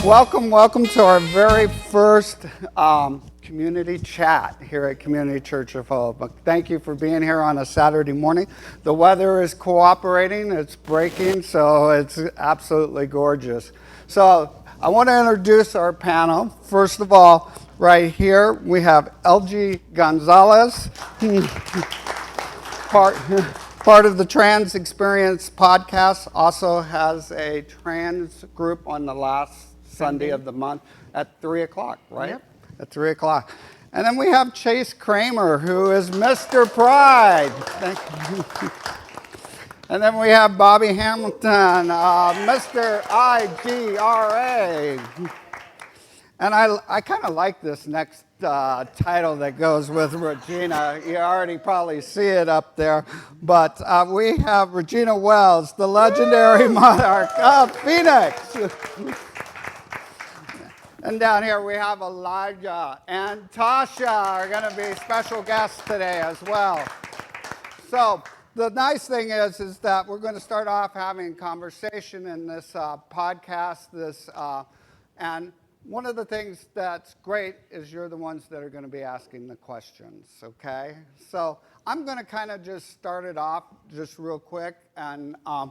Welcome to our very first community chat here at Community Church of Hope. Thank you for being here on a Saturday morning. The weather is cooperating, it's breaking, so it's absolutely gorgeous. So I want to introduce our panel. First of all, right here we have Elgie Gonzalez, part of the Trans Experience podcast, also has a trans group on the last Sunday of the month at 3 o'clock, right? Yep. At 3 o'clock. And then we have Cramer, who is Mr. Pride. Thank you. And then we have Bobby Hampton, Mr. IGRA. And I kind of like this next title that goes with Regina. You already probably see it up there. But we have Regina Wells, the legendary monarch of Phoenix. And down here we have Elijah and Tasha are going to be special guests today as well. So the nice thing is that we're going to start off having conversation in this podcast. And one of the things that's great is you're the ones that are going to be asking the questions, okay? So I'm going to kind of just start it off just real quick, and I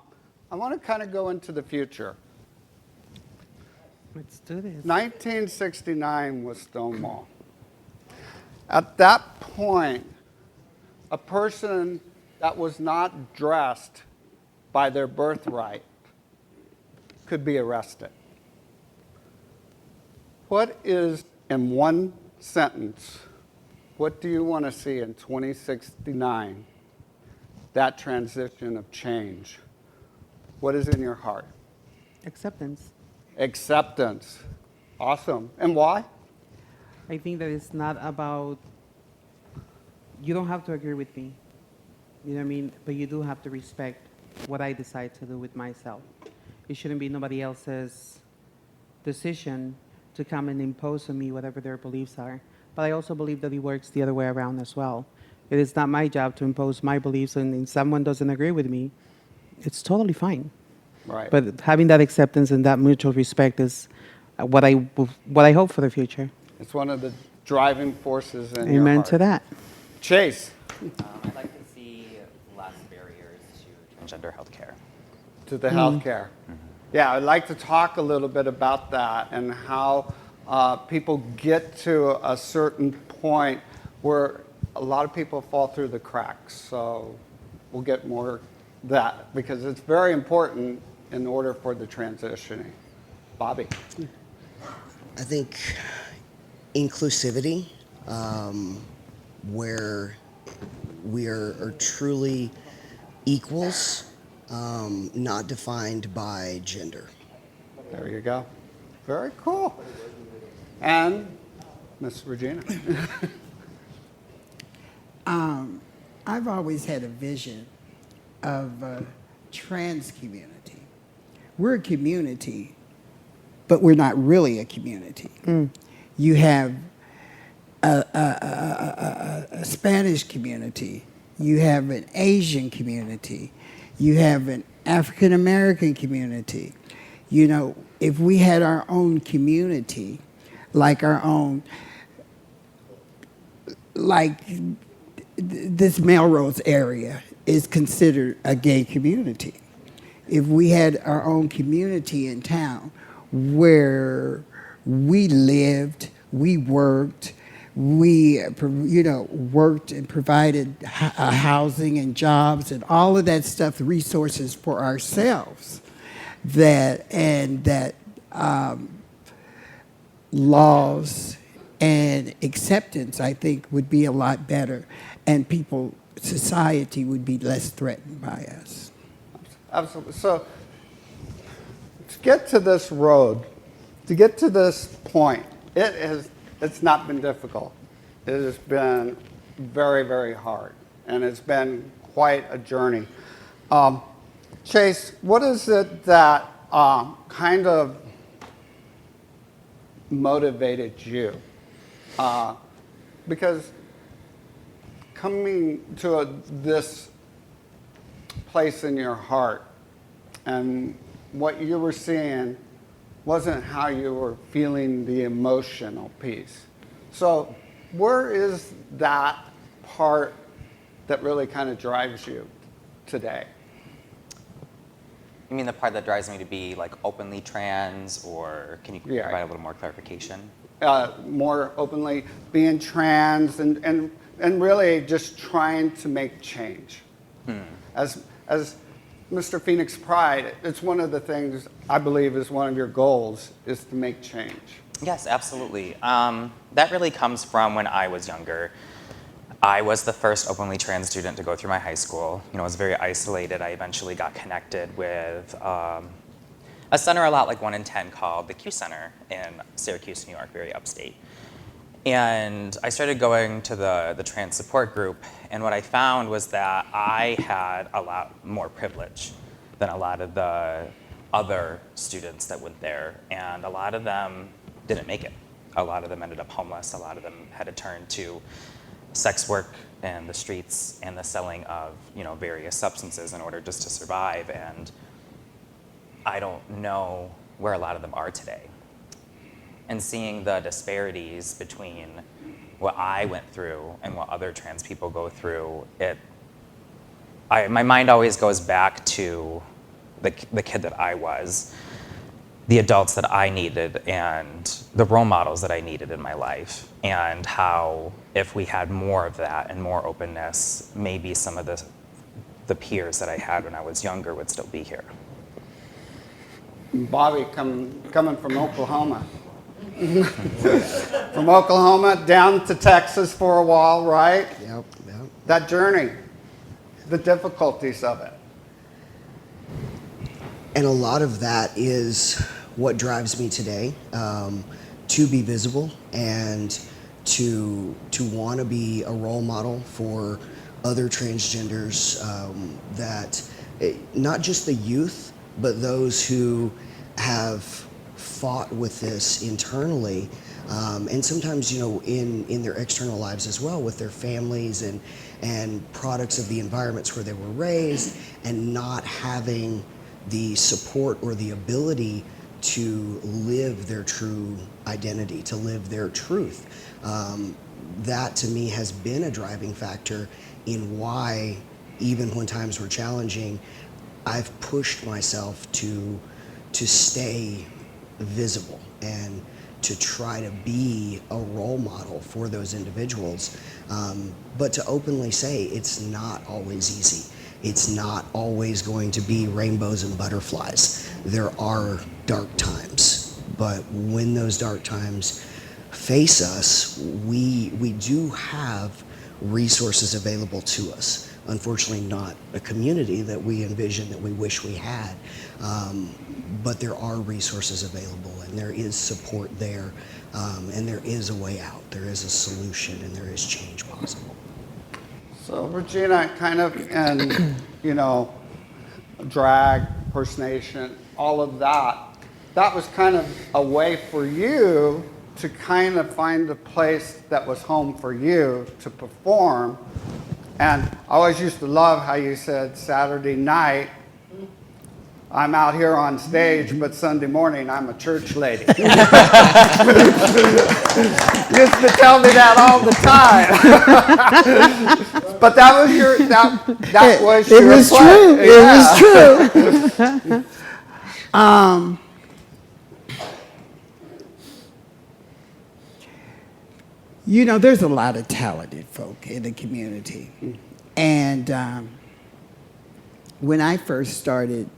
want to kind of go into the future. Let's do this. 1969 was Stonewall. At that point, a person that was not dressed by their birthright could be arrested. What is, in one sentence, what do you want to see in 2069, that transition of change? What is in your heart? Acceptance. Acceptance. Awesome. And why? I think that it's not about, you don't have to agree with me, you know what I mean? But you do have to respect what I decide to do with myself. It shouldn't be nobody else's decision to come and impose on me whatever their beliefs are. But I also believe that it works the other way around as well. It is not my job to impose my beliefs, and if someone doesn't agree with me, it's totally fine. Right. But having that acceptance and that mutual respect is what I hope for the future. It's one of the driving forces in your Amen heart. to that. Chase. I'd like to see less barriers to transgender healthcare. To the healthcare. Mm-hmm. Yeah, I'd like to talk a little bit about that and how people get to a certain point where a lot of people fall through the cracks. So we'll get more that because it's very important in order for the transitioning. Bobby. I think inclusivity, where we are truly equals, not defined by gender. There you go. Very cool. And Miss Regina. I've always had a vision of a trans community. We're a community, but we're not really a community. You have a Spanish community. You have an Asian community. You have an African American community. You know, if we had our own community, like this Melrose area is considered a gay community. If we had our own community in town where we lived, we worked, worked and provided housing and jobs and all of that stuff, resources for ourselves, that laws and acceptance, I think, would be a lot better, and society would be less threatened by us. Absolutely. So to get to this road, to get to this point, it's not been difficult. It has been very, very hard, and it's been quite a journey. Chase, what is it that kind of motivated you? Because coming to this place in your heart and what you were seeing wasn't how you were feeling the emotional piece. So where is that part that really kind of drives you today? You mean the part that drives me to be like openly trans, or can you Yeah. provide a little more clarification? More openly being trans and really just trying to make change. As Mr. Phoenix Pride, it's one of the things I believe is one of your goals is to make change. Yes, absolutely. That really comes from when I was younger. I was the first openly trans student to go through my high school. You know, I was very isolated. I eventually got connected with a center a lot like 1 in 10 called the Q Center in Syracuse, New York, very upstate. And I started going to the trans support group, and what I found was that I had a lot more privilege than a lot of the other students that went there, and a lot of them didn't make it. A lot of them ended up homeless. A lot of them had to turn to sex work and the streets and the selling of, you know, various substances in order just to survive. And I don't know where a lot of them are today. And seeing the disparities between what I went through and what other trans people go through, my mind always goes back to the kid that I was, the adults that I needed, and the role models that I needed in my life, and how if we had more of that and more openness, maybe some of the peers that I had when I was younger would still be here. Bobby coming from Oklahoma. From Oklahoma down to Texas for a while, right? Yep, yep. That journey, the difficulties of it. And a lot of that is what drives me today, to be visible and to want to be a role model for other transgenders, that not just the youth, but those who have fought with this internally, and sometimes, you know, in their external lives as well, with their families and products of the environments where they were raised, and not having the support or the ability to live their true identity, to live their truth. That to me has been a driving factor in why, even when times were challenging, I've pushed myself to stay visible and to try to be a role model for those individuals, but to openly say it's not always easy. It's not always going to be rainbows and butterflies. There are dark times, but when those dark times face us, we do have resources available to us. Unfortunately, not a community that we envision, that we wish we had, but there are resources available, and there is support there, and there is a way out. There is a solution, and there is change possible. So Regina, kind of, and you know, drag, impersonation, all of that, that was kind of a way for you to kind of find a place that was home for you to perform. And I always used to love how you said Saturday night, I'm out here on stage, but Sunday morning, I'm a church lady. You used to tell me that all the time. But that was your, that was It your was play. true. Yeah. It was true. You know, there's a lot of talented folk in the community. And when I first started,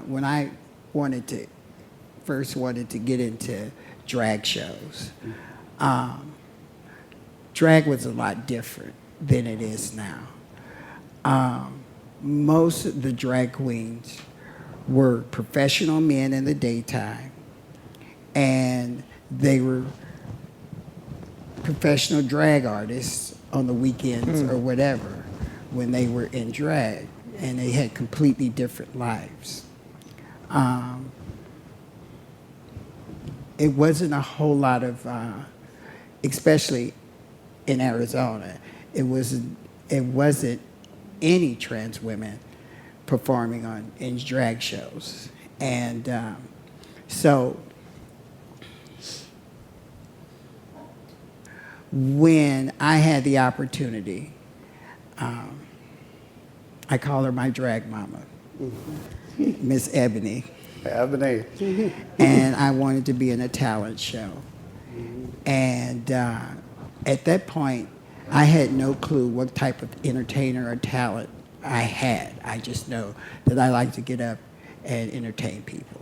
when I first wanted to get into drag shows, drag was a lot different than it is now. Most of the drag queens were professional men in the daytime, and they were professional drag artists on the weekends or whatever when they were in drag, and they had completely different lives. It wasn't a whole lot of, especially in Arizona, it wasn't any trans women performing in drag shows. And so when I had the opportunity, I call her my drag mama, Miss Ebony. Ebony. And I wanted to be in a talent show. And at that point, I had no clue what type of entertainer or talent I had. I just know that I like to get up and entertain people,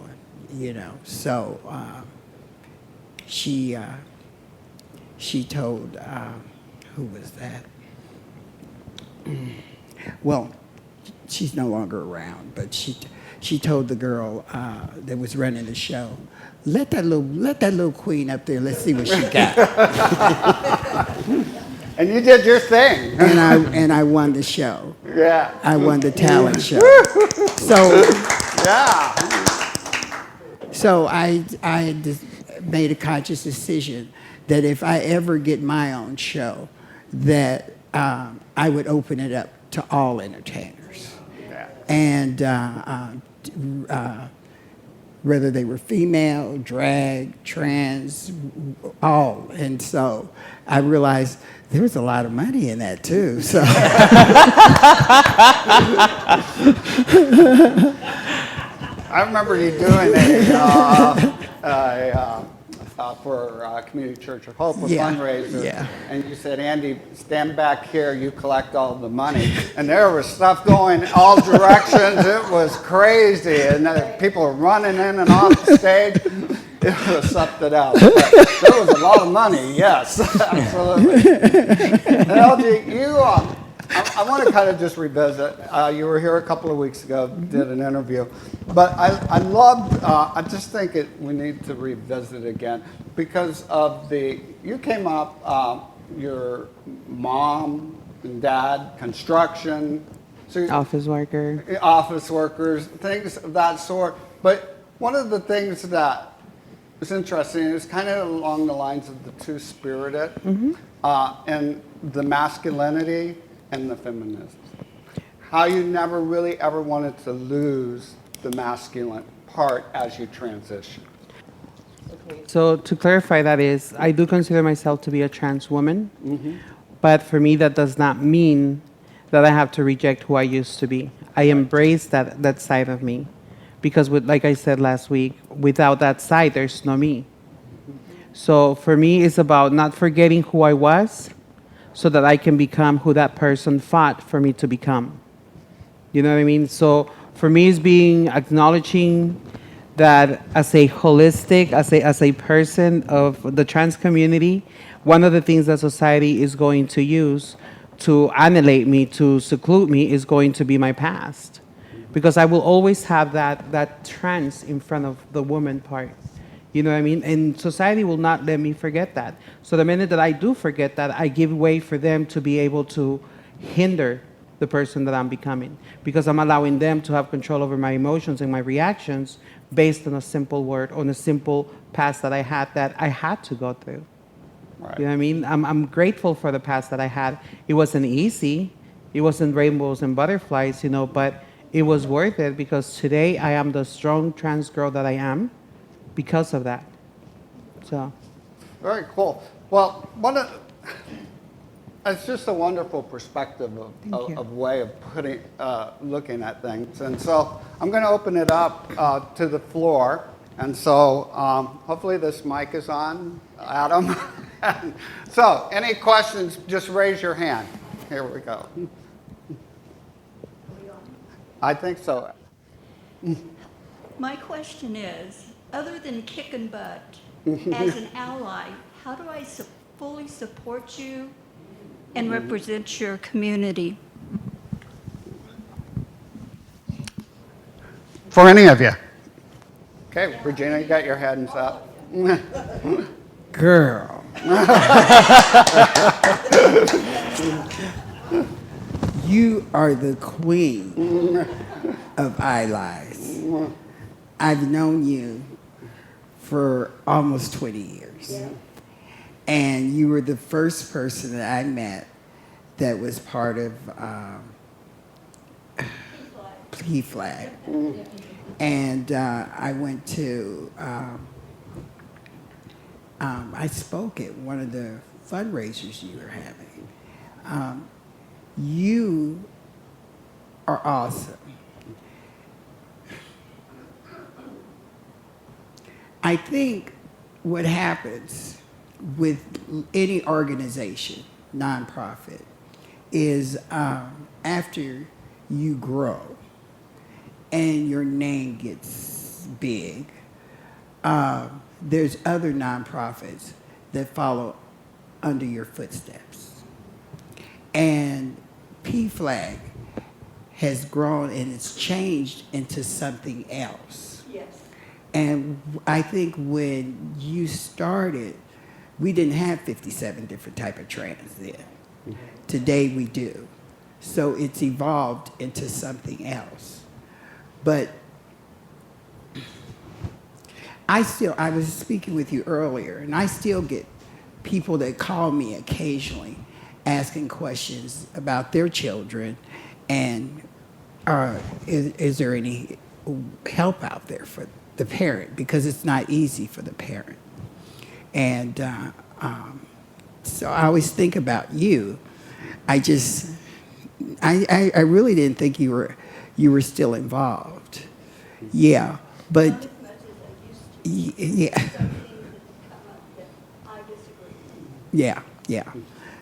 you know. So she told, who was that? Well, she's no longer around, but she told the girl that was running the show, let that little queen up there. Let's see what she got. And you did your thing. and I won the show. Yeah. I won the talent show. So Yeah. so I just made a conscious decision that if I ever get my own show, that I would open it up to all entertainers. Yeah. And whether they were female, drag, trans, all. And so I realized there was a lot of money in that too. So I remember you doing for Community Church of Hope, a Yeah, fundraiser. yeah. And you said, Andy, stand back here, you collect all the money. And there was stuff going all directions. It was crazy. And people were running in and off the stage. It was something else. But there was a lot of money, yes, absolutely. And Elgie, you, I want to kind of just revisit. You were here a couple of weeks ago, did an interview. But I loved, I just think we need to revisit again because of you came up, your mom and dad, construction. So Office worker. office workers, things of that sort. But one of the things that was interesting is kind of along the lines of the two-spirited and the masculinity and the feminism. How you never really ever wanted to lose the masculine part as you transition. So to clarify, that is, I do consider myself to be a trans woman, but for me that does not mean that I have to reject who I used to be. I embrace that side of me, because like I said last week, without that side, there's no me. So for me, it's about not forgetting who I was, so that I can become who that person fought for me to become. You know what I mean? So for me, it's acknowledging that as a holistic, as a person of the trans community, one of the things that society is going to use to annihilate me, to seclude me, is going to be my past. Because I will always have that trans in front of the woman part. You know what I mean? And society will not let me forget that. So the minute that I do forget that, I give way for them to be able to hinder the person that I'm becoming. Because I'm allowing them to have control over my emotions and my reactions based on a simple word, on a simple past that I had to go through. Right. You know what I mean? I'm grateful for the past that I had. It wasn't easy. It wasn't rainbows and butterflies, you know, but it was worth it because today I am the strong trans girl that I am because of that. So. Very cool. Well, it's just a wonderful perspective of way of looking at things. And so I'm going to open it up to the floor. And so hopefully this mic is on, Adam. So any questions, just raise your hand. Here we go. I think so. My question is, other than kicking butt, as an ally, how do I fully support you and represent your community? For any of you. Okay, Regina, you got your hands up. girl. You are the queen of eyelids. I've known you for almost 20 years. Yeah. And you were the first person that I met that was part of P-Flag. And I went to, I spoke at one of the fundraisers you are having. You are awesome. I think what happens with any organization, nonprofit, is after you grow and your name gets big, there's other nonprofits that follow under your footsteps. And PFLAG has grown and it's changed into something else. Yes. And I think when you started, we didn't have 57 different type of trans then. Today we do. So it's evolved into something else. But I was speaking with you earlier, and I still get people that call me occasionally asking questions about their children and is there any help out there for the parent, because it's not easy for the parent. And so I always think about you. I really didn't think you were still involved. Yeah, but Not as much as I used to. yeah, Some things that come up that I disagree with. yeah.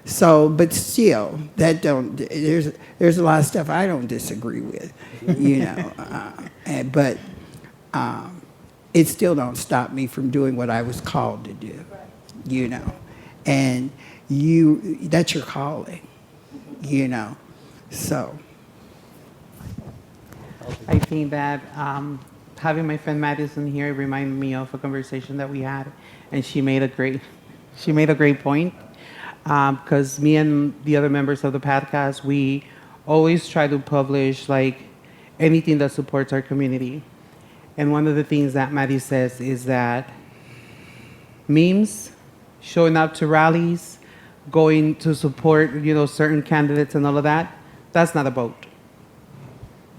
So, but still, there's a lot of stuff I don't disagree with, you know. But it still don't stop me from doing what I was called to do, you know. And that's your calling, you know. So. I think that having my friend Madison here reminded me of a conversation that we had, and she made a great point. Because me and the other members of the podcast, we always try to publish like anything that supports our community. And one of the things that Maddie says is that memes, showing up to rallies, going to support, certain candidates and all of that, that's not a vote.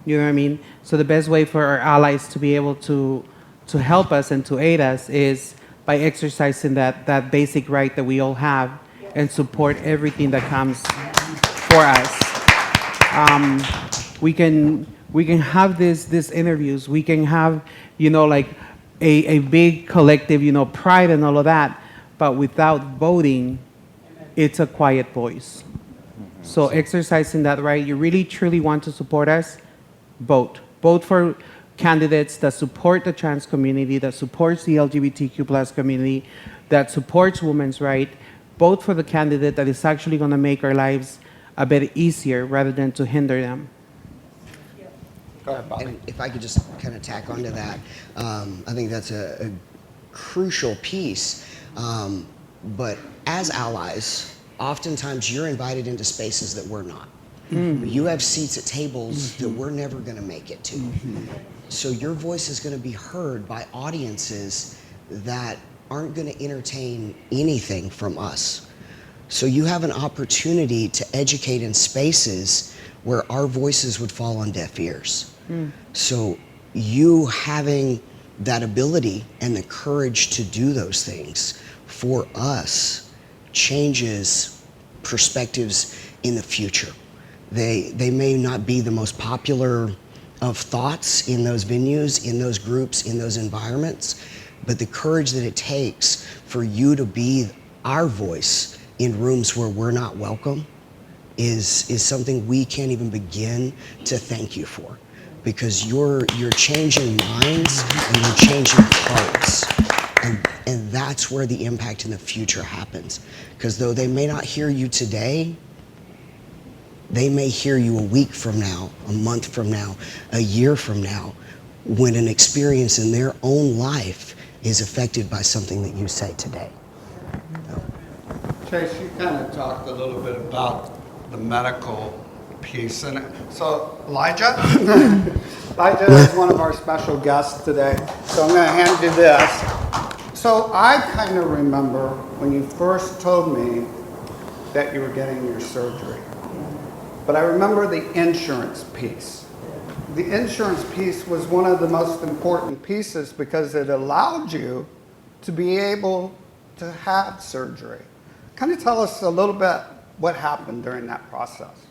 You know what I mean? So the best way for our allies to be able to help us and to aid us is by exercising that basic right that we all have and support everything that comes for us. We can have these interviews. We can have, like a big collective, pride and all of that. But without voting, it's a quiet voice. So exercising that right, you really truly want to support us, vote. Vote for candidates that support the trans community, that supports the LGBTQ plus community, that supports women's rights. Vote for the candidate that is actually going to make our lives a bit easier rather than to hinder them. Go ahead, Bobby. And if I could just kind of tack onto that, I think that's a crucial piece. But as allies, oftentimes you're invited into spaces that we're not. You have seats at tables that we're never going to make it to. So your voice is going to be heard by audiences that aren't going to entertain anything from us. So you have an opportunity to educate in spaces where our voices would fall on deaf ears. So you having that ability and the courage to do those things for us changes perspectives in the future. They may not be the most popular of thoughts in those venues, in those groups, in those environments, but the courage that it takes for you to be our voice in rooms where we're not welcome is something we can't even begin to thank you for, because you're changing minds and you're changing hearts. And that's where the impact in the future happens. Because though they may not hear you today, they may hear you a week from now, a month from now, a year from now, when an experience in their own life is affected by something that you say today. Chase, you kind of talked a little bit about the medical piece. And so Elijah? Elijah is one of our special guests today. So I'm going to hand you this. So I kind of remember when you first told me that you were getting your surgery. But I remember the insurance piece. The insurance piece was one of the most important pieces because it allowed you to be able to have surgery. Kind of tell us a little bit what happened during that process.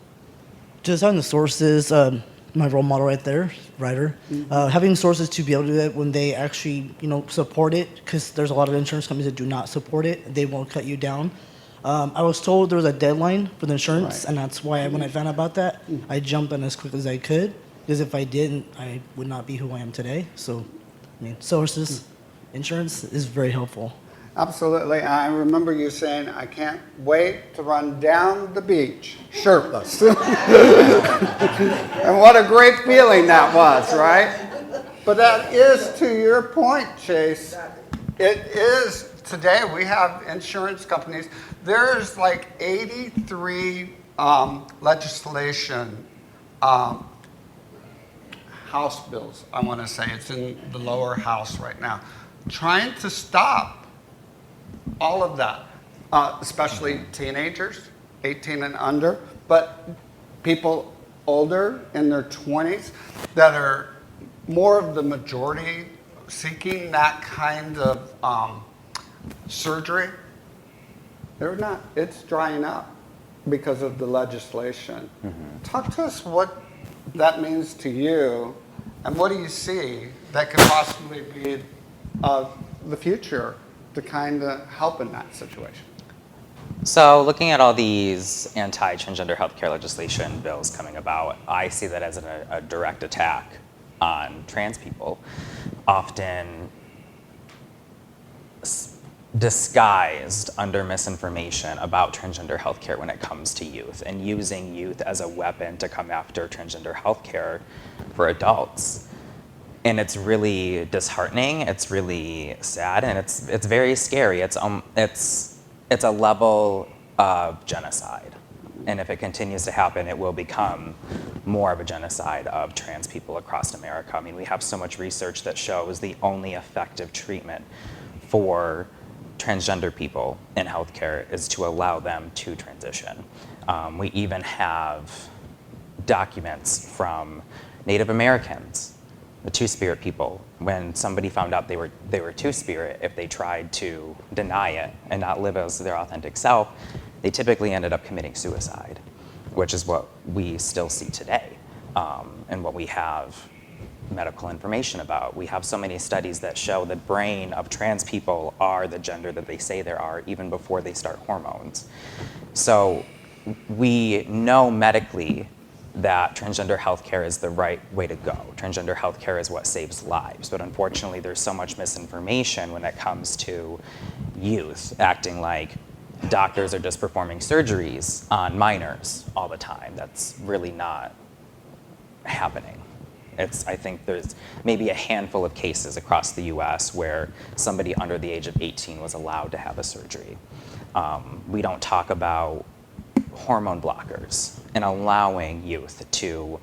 Just having the sources, my role model right there, Ryder, having sources to be able to do that when they actually, support it, because there's a lot of insurance companies that do not support it. They won't cut you down. I was told there was a deadline for the insurance, Right. and that's why when I found out about that, I jumped on as quick as I could, because if I didn't, I would not be who I am today. So, sources, insurance is very helpful. Absolutely. I remember you saying, I can't wait to run down the beach shirtless. And what a great feeling that was, right? But that is, to your point, Chase, it is, today we have insurance companies. There's like 83 legislation House bills, I want to say. It's in the lower house right now, trying to stop all of that, especially teenagers, 18 and under, but people older in their 20s that are more of the majority seeking that kind of surgery. They're not, it's drying up because of the legislation. Talk to us what that means to you, and what do you see that could possibly be the future to kind of help in that situation? So looking at all these anti-transgender healthcare legislation bills coming about, I see that as a direct attack on trans people, often disguised under misinformation about transgender healthcare when it comes to youth, and using youth as a weapon to come after transgender healthcare for adults. And it's really disheartening, it's really sad, and it's very scary. It's a level of genocide. And if it continues to happen, it will become more of a genocide of trans people across America. I mean, we have so much research that shows the only effective treatment for transgender people in healthcare is to allow them to transition. We even have documents from Native Americans, the Two-Spirit people, when somebody found out they were Two-Spirit, if they tried to deny it and not live as their authentic self, they typically ended up committing suicide, which is what we still see today, and what we have medical information about. We have so many studies that show the brain of trans people are the gender that they say they are even before they start hormones. So we know medically that transgender healthcare is the right way to go. Transgender healthcare is what saves lives, but unfortunately there's so much misinformation when it comes to youth acting like doctors are just performing surgeries on minors all the time. That's really not happening. I think there's maybe a handful of cases across the US where somebody under the age of 18 was allowed to have a surgery. We don't talk about hormone blockers and allowing youth to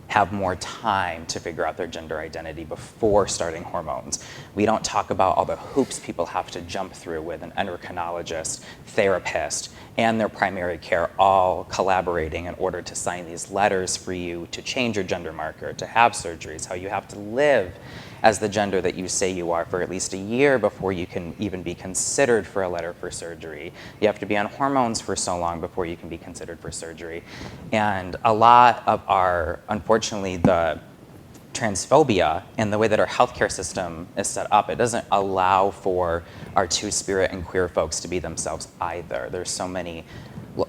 have more time to figure out their gender identity before starting hormones. We don't talk about all the hoops people have to jump through with an endocrinologist, therapist, and their primary care all collaborating in order to sign these letters for you to change your gender marker, to have surgeries, how you have to live as the gender that you say you are for at least a year before you can even be considered for a letter for surgery. You have to be on hormones for so long before you can be considered for surgery. And a lot of unfortunately, the transphobia and the way that our healthcare system is set up, it doesn't allow for our Two-Spirit and queer folks to be themselves either. There's so many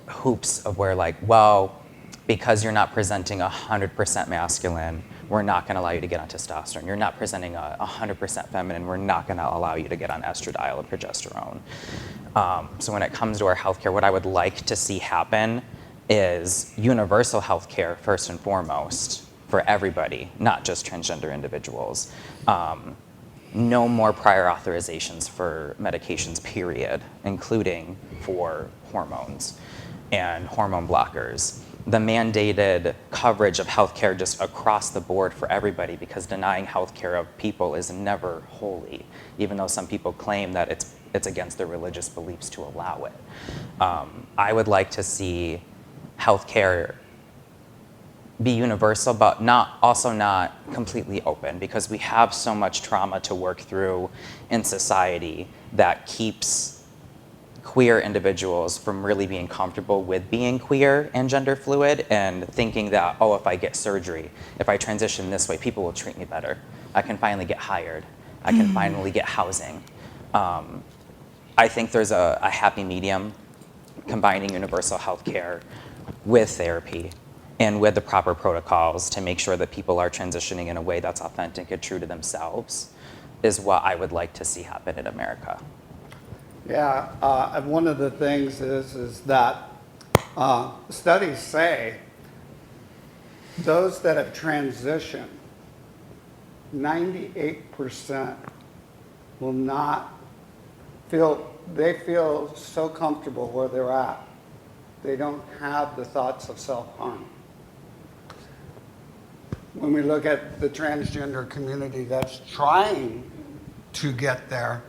hoops of where well, because you're not presenting 100% masculine, we're not going to allow you to get on testosterone. You're not presenting 100% feminine, we're not going to allow you to get on estradiol or progesterone. So when it comes to our healthcare, what I would like to see happen is universal healthcare first and foremost for everybody, not just transgender individuals. No more prior authorizations for medications, period, including for hormones and hormone blockers. The mandated coverage of healthcare just across the board for everybody, because denying healthcare of people is never holy, even though some people claim that it's against their religious beliefs to allow it. I would like to see healthcare be universal, but also not completely open, because we have so much trauma to work through in society that keeps queer individuals from really being comfortable with being queer and gender fluid and thinking that, oh, if I get surgery, if I transition this way, people will treat me better. I can finally get hired. I can finally get housing. I think there's a happy medium combining universal health care with therapy and with the proper protocols to make sure that people are transitioning in a way that's authentic and true to themselves is what I would like to see happen in America. Yeah, and one of the things is that studies say those that have transitioned, 98% will not they feel so comfortable where they're at. They don't have the thoughts of self-harm. When we look at the transgender community that's trying to get there,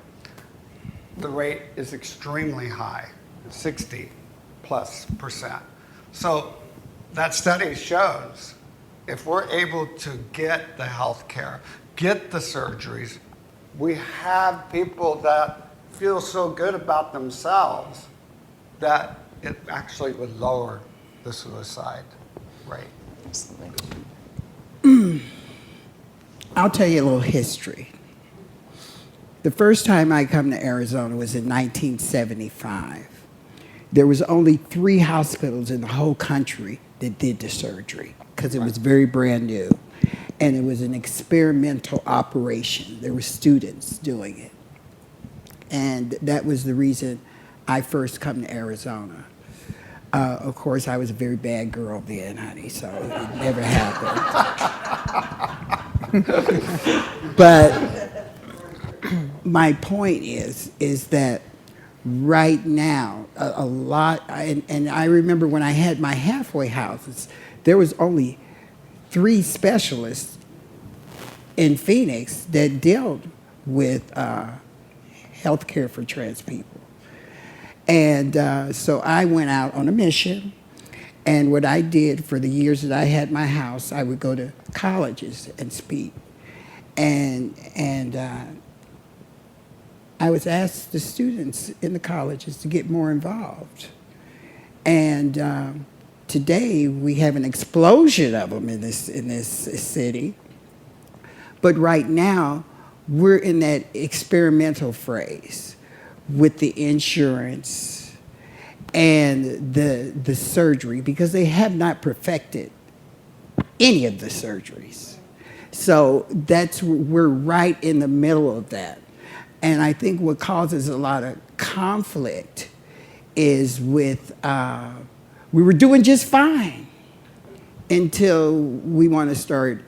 the rate is extremely high, 60+%. So that study shows if we're able to get the health care, get the surgeries, we have people that feel so good about themselves that it actually would lower the suicide rate. Absolutely. I'll tell you a little history. The first time I come to Arizona was in 1975. There was only 3 hospitals in the whole country that did the surgery because it was very brand new. And it was an experimental operation. There were students doing it. And that was the reason I first come to Arizona. Of course, I was a very bad girl then, honey, so it never happened. But my point is that right now, a lot, and I remember when I had my halfway houses, there was only 3 specialists in Phoenix that dealt with health care for trans people. And so I went out on a mission, and what I did for the years that I had my house, I would go to colleges and speak. And I was asked the students in the colleges to get more involved. And today we have an explosion of them in this city. But right now, we're in that experimental phase with the insurance and the surgery because they have not perfected any of the surgeries. So we're right in the middle of that. And I think what causes a lot of conflict is with, we were doing just fine until we want to start,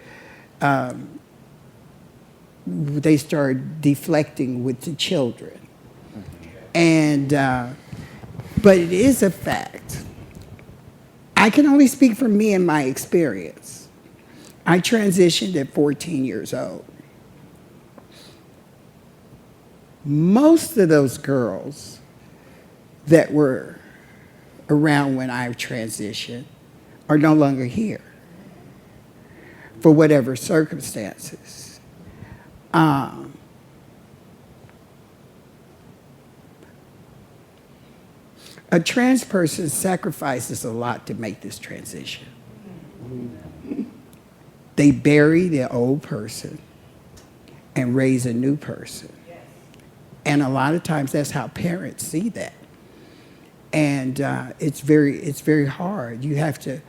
they start deflecting with the children. And, but it is a fact. I can only speak for me and my experience. I transitioned at 14 years old. Most of those girls that were around when I transitioned are no longer here for whatever circumstances. A trans person sacrifices a lot to make this transition. They bury their old person and raise a new person. And a lot of times that's how parents see that. And it's very hard. You have to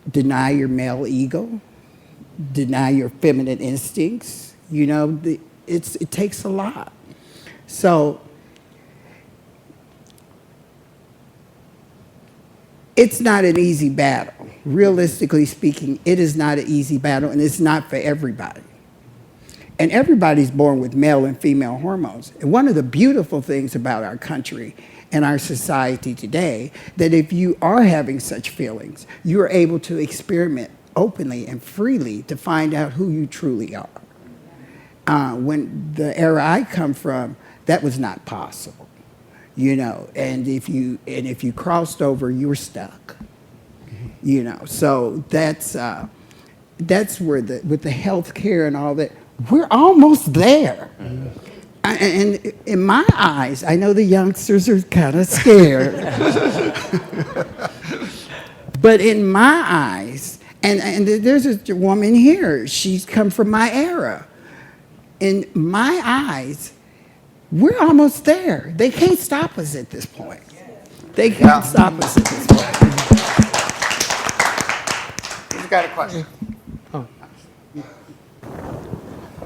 deny your male ego, deny your feminine instincts. You know, it takes a lot. So it's not an easy battle. Realistically speaking, it is not an easy battle, and it's not for everybody. And everybody's born with male and female hormones. And one of the beautiful things about our country and our society today, that if you are having such feelings, you are able to experiment openly and freely to find out who you truly are. When the era I come from, that was not possible, you know. And if you crossed over, you were stuck, you know. So that's where with the health care and all that, we're almost there. And in my eyes, I know the youngsters are kind of scared. But in my eyes, and there's a woman here, she's come from my era. In my eyes, we're almost there. They can't stop us at this point. They can't stop us at this point. Who's got a question?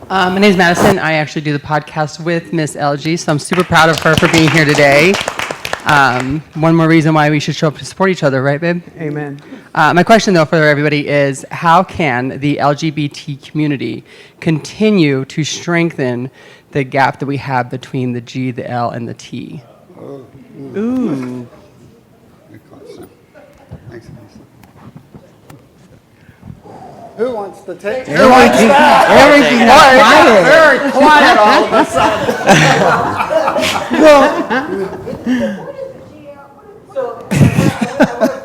My name is Madison. I actually do the podcast with Miss Elgie, so I'm super proud of her for being here today. One more reason why we should show up to support each other, right, babe? Amen. My question, though, for everybody is, how can the LGBT community continue to strengthen the gap that we have between the G, the L, and the T? Ooh. Good question. Thanks, Lisa. Who wants to take? Who wants that? Everything is quiet. Very quiet all of a sudden. So,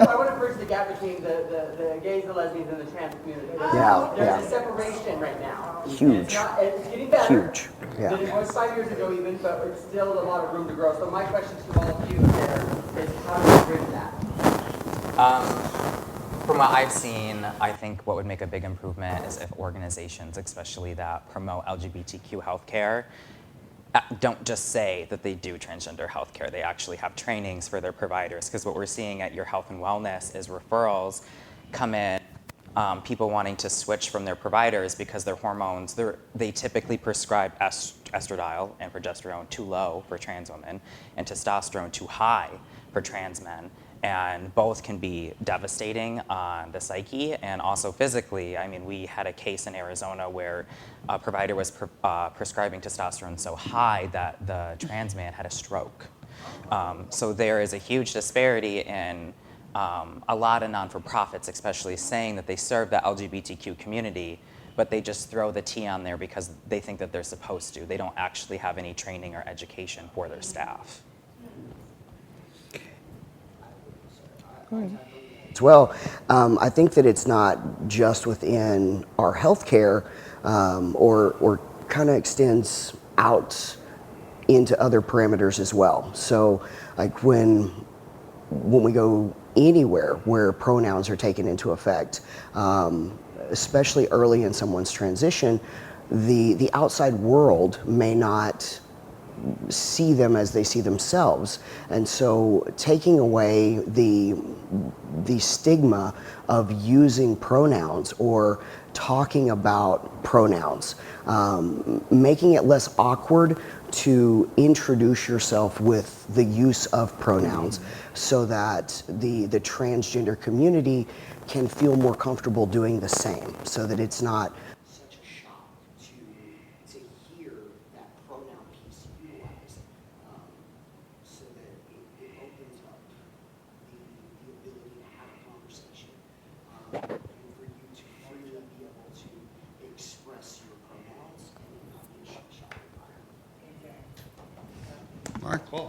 I want to bridge the gap between the gays, the lesbians, and the trans community. There's a separation right now. Huge. It's getting better. Huge. Yeah. Than it was 5 years ago even, but it's still a lot of room to grow. So my question to all of you there is, how do we bridge that? From what I've seen, I think what would make a big improvement is if organizations, especially that promote LGBTQ healthcare, don't just say that they do transgender healthcare. They actually have trainings for their providers, because what we're seeing at your health and wellness is referrals come in, people wanting to switch from their providers because their hormones, they typically prescribe estradiol and progesterone too low for trans women and testosterone too high for trans men. And both can be devastating on the psyche and also physically. I mean, we had a case in Arizona where a provider was prescribing testosterone so high that the trans man had a stroke. So there is a huge disparity in a lot of non-for-profits, especially saying that they serve the LGBTQ community, but they just throw the T on there because they think that they're supposed to. They don't actually have any training or education for their staff. As well, I think that it's not just within our healthcare, or kind of extends out into other parameters as well. So, like when we go anywhere where pronouns are taken into effect, especially early in someone's transition, the outside world may not see them as they see themselves, and so taking away the stigma of using pronouns or talking about pronouns, making it less awkward to introduce yourself with the use of pronouns, so that the transgender community can feel more comfortable doing the same, so that it's not such a shock to hear that pronoun piece utilized, so that it opens up the ability to have a conversation, and for you to freely be able to express your pronouns and not be shocked by it. All right, cool.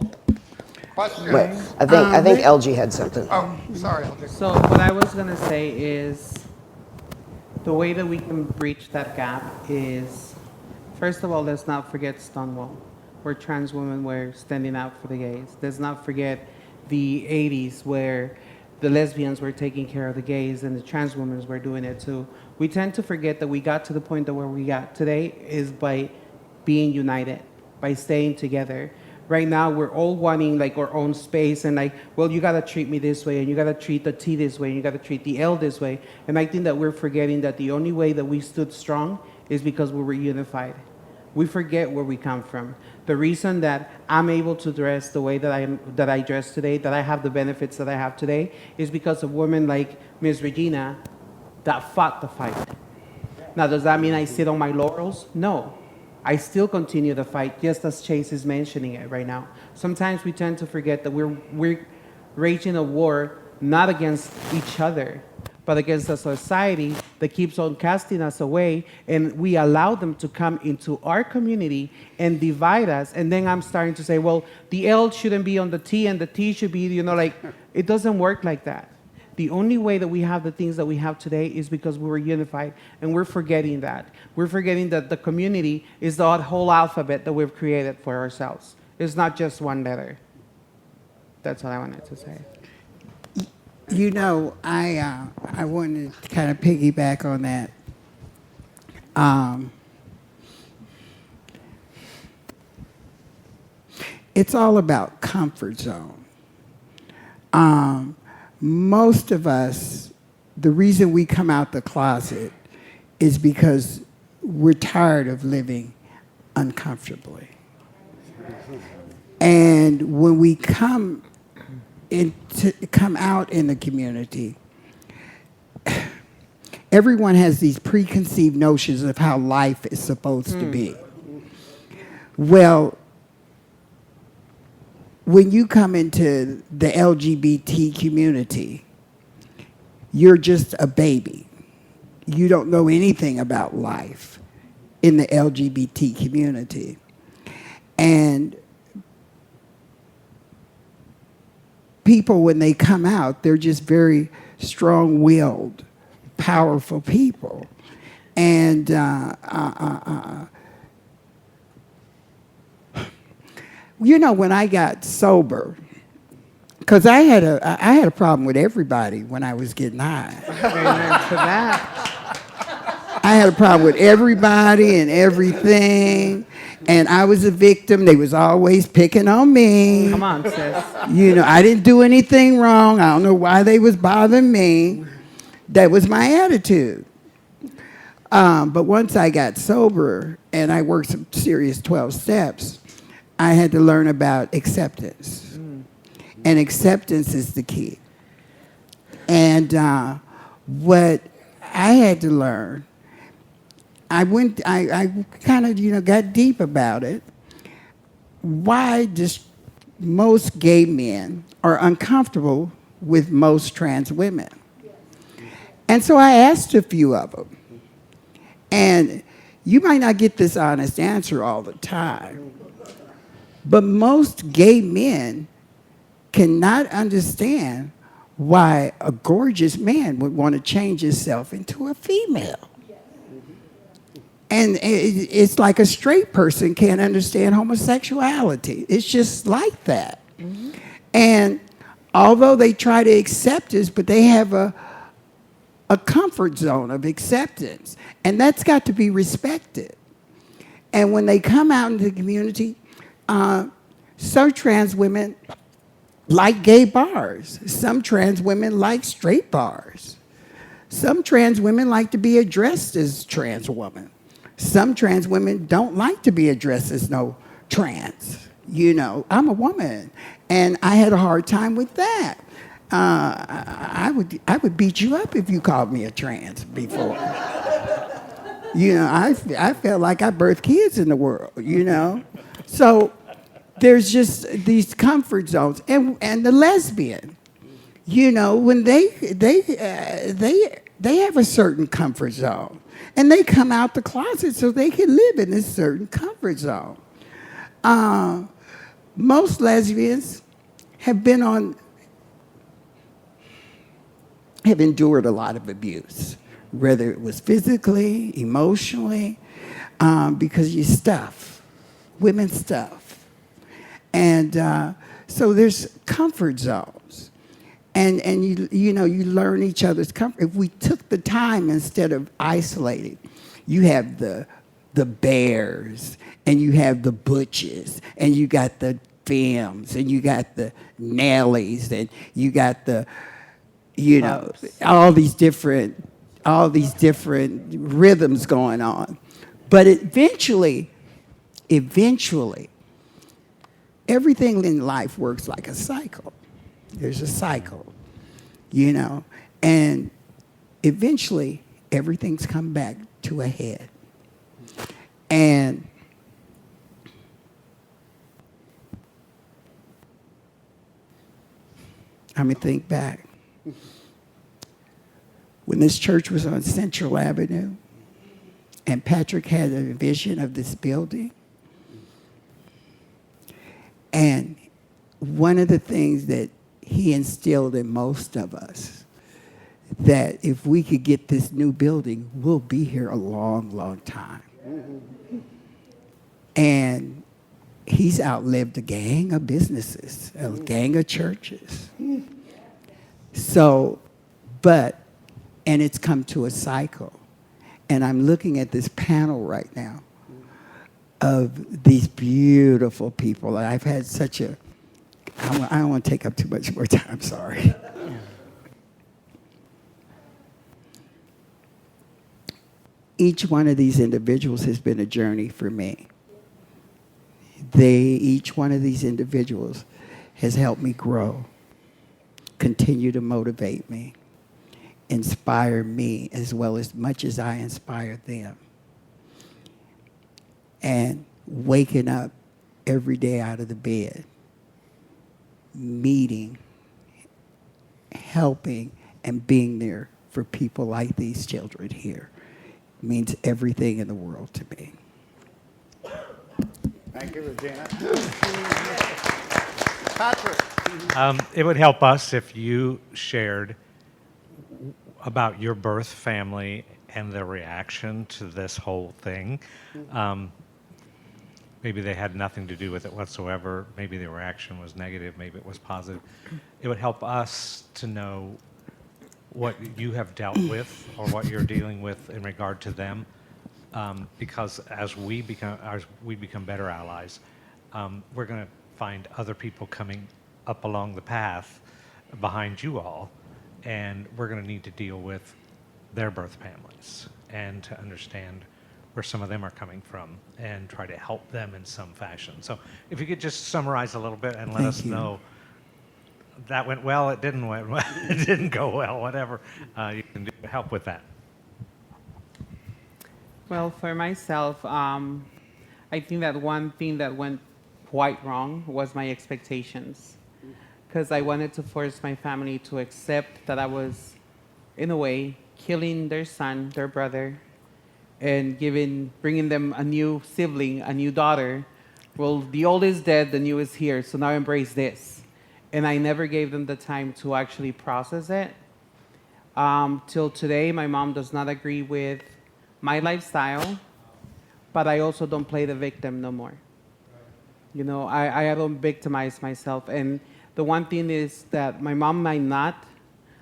Question? Wait, I think LG had something. Oh, sorry. I'll just- So what I was going to say is the way that we can breach that gap is, first of all, let's not forget Stonewall, where trans women were standing out for the gays. Let's not forget the 80s, where the lesbians were taking care of the gays and the trans women were doing it too. We tend to forget that we got to the point that where we got today is by being united, by staying together. Right now, we're all wanting like our own space and like, well, you gotta treat me this way and you gotta treat the T this way and you gotta treat the L this way. And I think that we're forgetting that the only way that we stood strong is because we were unified. We forget where we come from. The reason that I'm able to dress the way that I dress today, that I have the benefits that I have today, is because of women like Miss Regina that fought the fight. Now, does that mean I sit on my laurels? No. I still continue the fight, just as Chase is mentioning it right now. Sometimes we tend to forget that we're raging a war not against each other, but against a society that keeps on casting us away, and we allow them to come into our community and divide us. And then I'm starting to say, well, the L shouldn't be on the T and the T should be, like, it doesn't work like that. The only way that we have the things that we have today is because we were unified, and we're forgetting that. We're forgetting that the community is the whole alphabet that we've created for ourselves. It's not just one letter. That's what I wanted to say. You know, I wanted to kind of piggyback on that. It's all about comfort zone. Most of us, the reason we come out the closet is because we're tired of living uncomfortably. And when we come out in the community, everyone has these preconceived notions of how life is supposed to be. Well, when you come into the LGBT community, you're just a baby. You don't know anything about life in the LGBT community. And people, when they come out, they're just very strong-willed, powerful people. And you know, when I got sober, because I had a problem with everybody when I was getting high. Amen to that. I had a problem with everybody and everything, and I was a victim. They was always picking on me. Come on, sis. You know, I didn't do anything wrong. I don't know why they was bothering me. That was my attitude. But once I got sober and I worked some serious 12 steps, I had to learn about acceptance. And acceptance is the key. And what I had to learn, I kind of, got deep about it. Why just most gay men are uncomfortable with most trans women? And so I asked a few of them. And you might not get this honest answer all the time, but most gay men cannot understand why a gorgeous man would want to change himself into a female. And it's like a straight person can't understand homosexuality. It's just like that. And although they try to accept us, but they have a comfort zone of acceptance. And that's got to be respected. And when they come out into the community, some trans women like gay bars. Some trans women like straight bars. Some trans women like to be addressed as trans woman. Some trans women don't like to be addressed as no trans. You know, I'm a woman, and I had a hard time with that. I would beat you up if you called me a trans before. You know, I felt like I birthed kids in the world, you know. So there's just these comfort zones. And the lesbian, you know, when they have a certain comfort zone. And they come out the closet so they can live in this certain comfort zone. Most lesbians have endured a lot of abuse, whether it was physically, emotionally, because you stuff, women stuff. And so there's comfort zones. And you learn each other's comfort. If we took the time instead of isolating, you have the bears, and you have the butches, and you got the femmes, and you got the Nellies, and you got the, all these different rhythms going on. But eventually, everything in life works like a cycle. There's a cycle, you know, and eventually everything's come back to a head. And I mean, think back. When this church was on Central Avenue and Patrick had a vision of this building, and one of the things that he instilled in most of us that if we could get this new building, we'll be here a long, long time. And he's outlived a gang of businesses, a gang of churches. So, and it's come to a cycle. And I'm looking at this panel right now of these beautiful people. I've had such a, I don't want to take up too much more time, sorry. Each one of these individuals has been a journey for me. Each one of these individuals has helped me grow, continue to motivate me, inspire me as well as much as I inspire them. And waking up every day out of the bed, meeting, helping, and being there for people like these children here means everything in the world to me. Thank you, Regina. Patrick. It would help us if you shared about your birth family and their reaction to this whole thing. Maybe they had nothing to do with it whatsoever. Maybe the reaction was negative. Maybe it was positive. It would help us to know what you have dealt with or what you're dealing with in regard to them. Because as we become better allies, we're going to find other people coming up along the path behind you all, and we're going to need to deal with their birth families and to understand where some of them are coming from and try to help them in some fashion. So if you could just summarize a little bit and let us know that went well, it didn't went well, it didn't go well, whatever you can do to help with that. Well, for myself, I think that one thing that went quite wrong was my expectations. Because I wanted to force my family to accept that I was, in a way, killing their son, their brother, and bringing them a new sibling, a new daughter. Well, the old is dead, the new is here, so now embrace this. And I never gave them the time to actually process it. Till today, my mom does not agree with my lifestyle, but I also don't play the victim no more. You know, I don't victimize myself. And the one thing is that my mom might not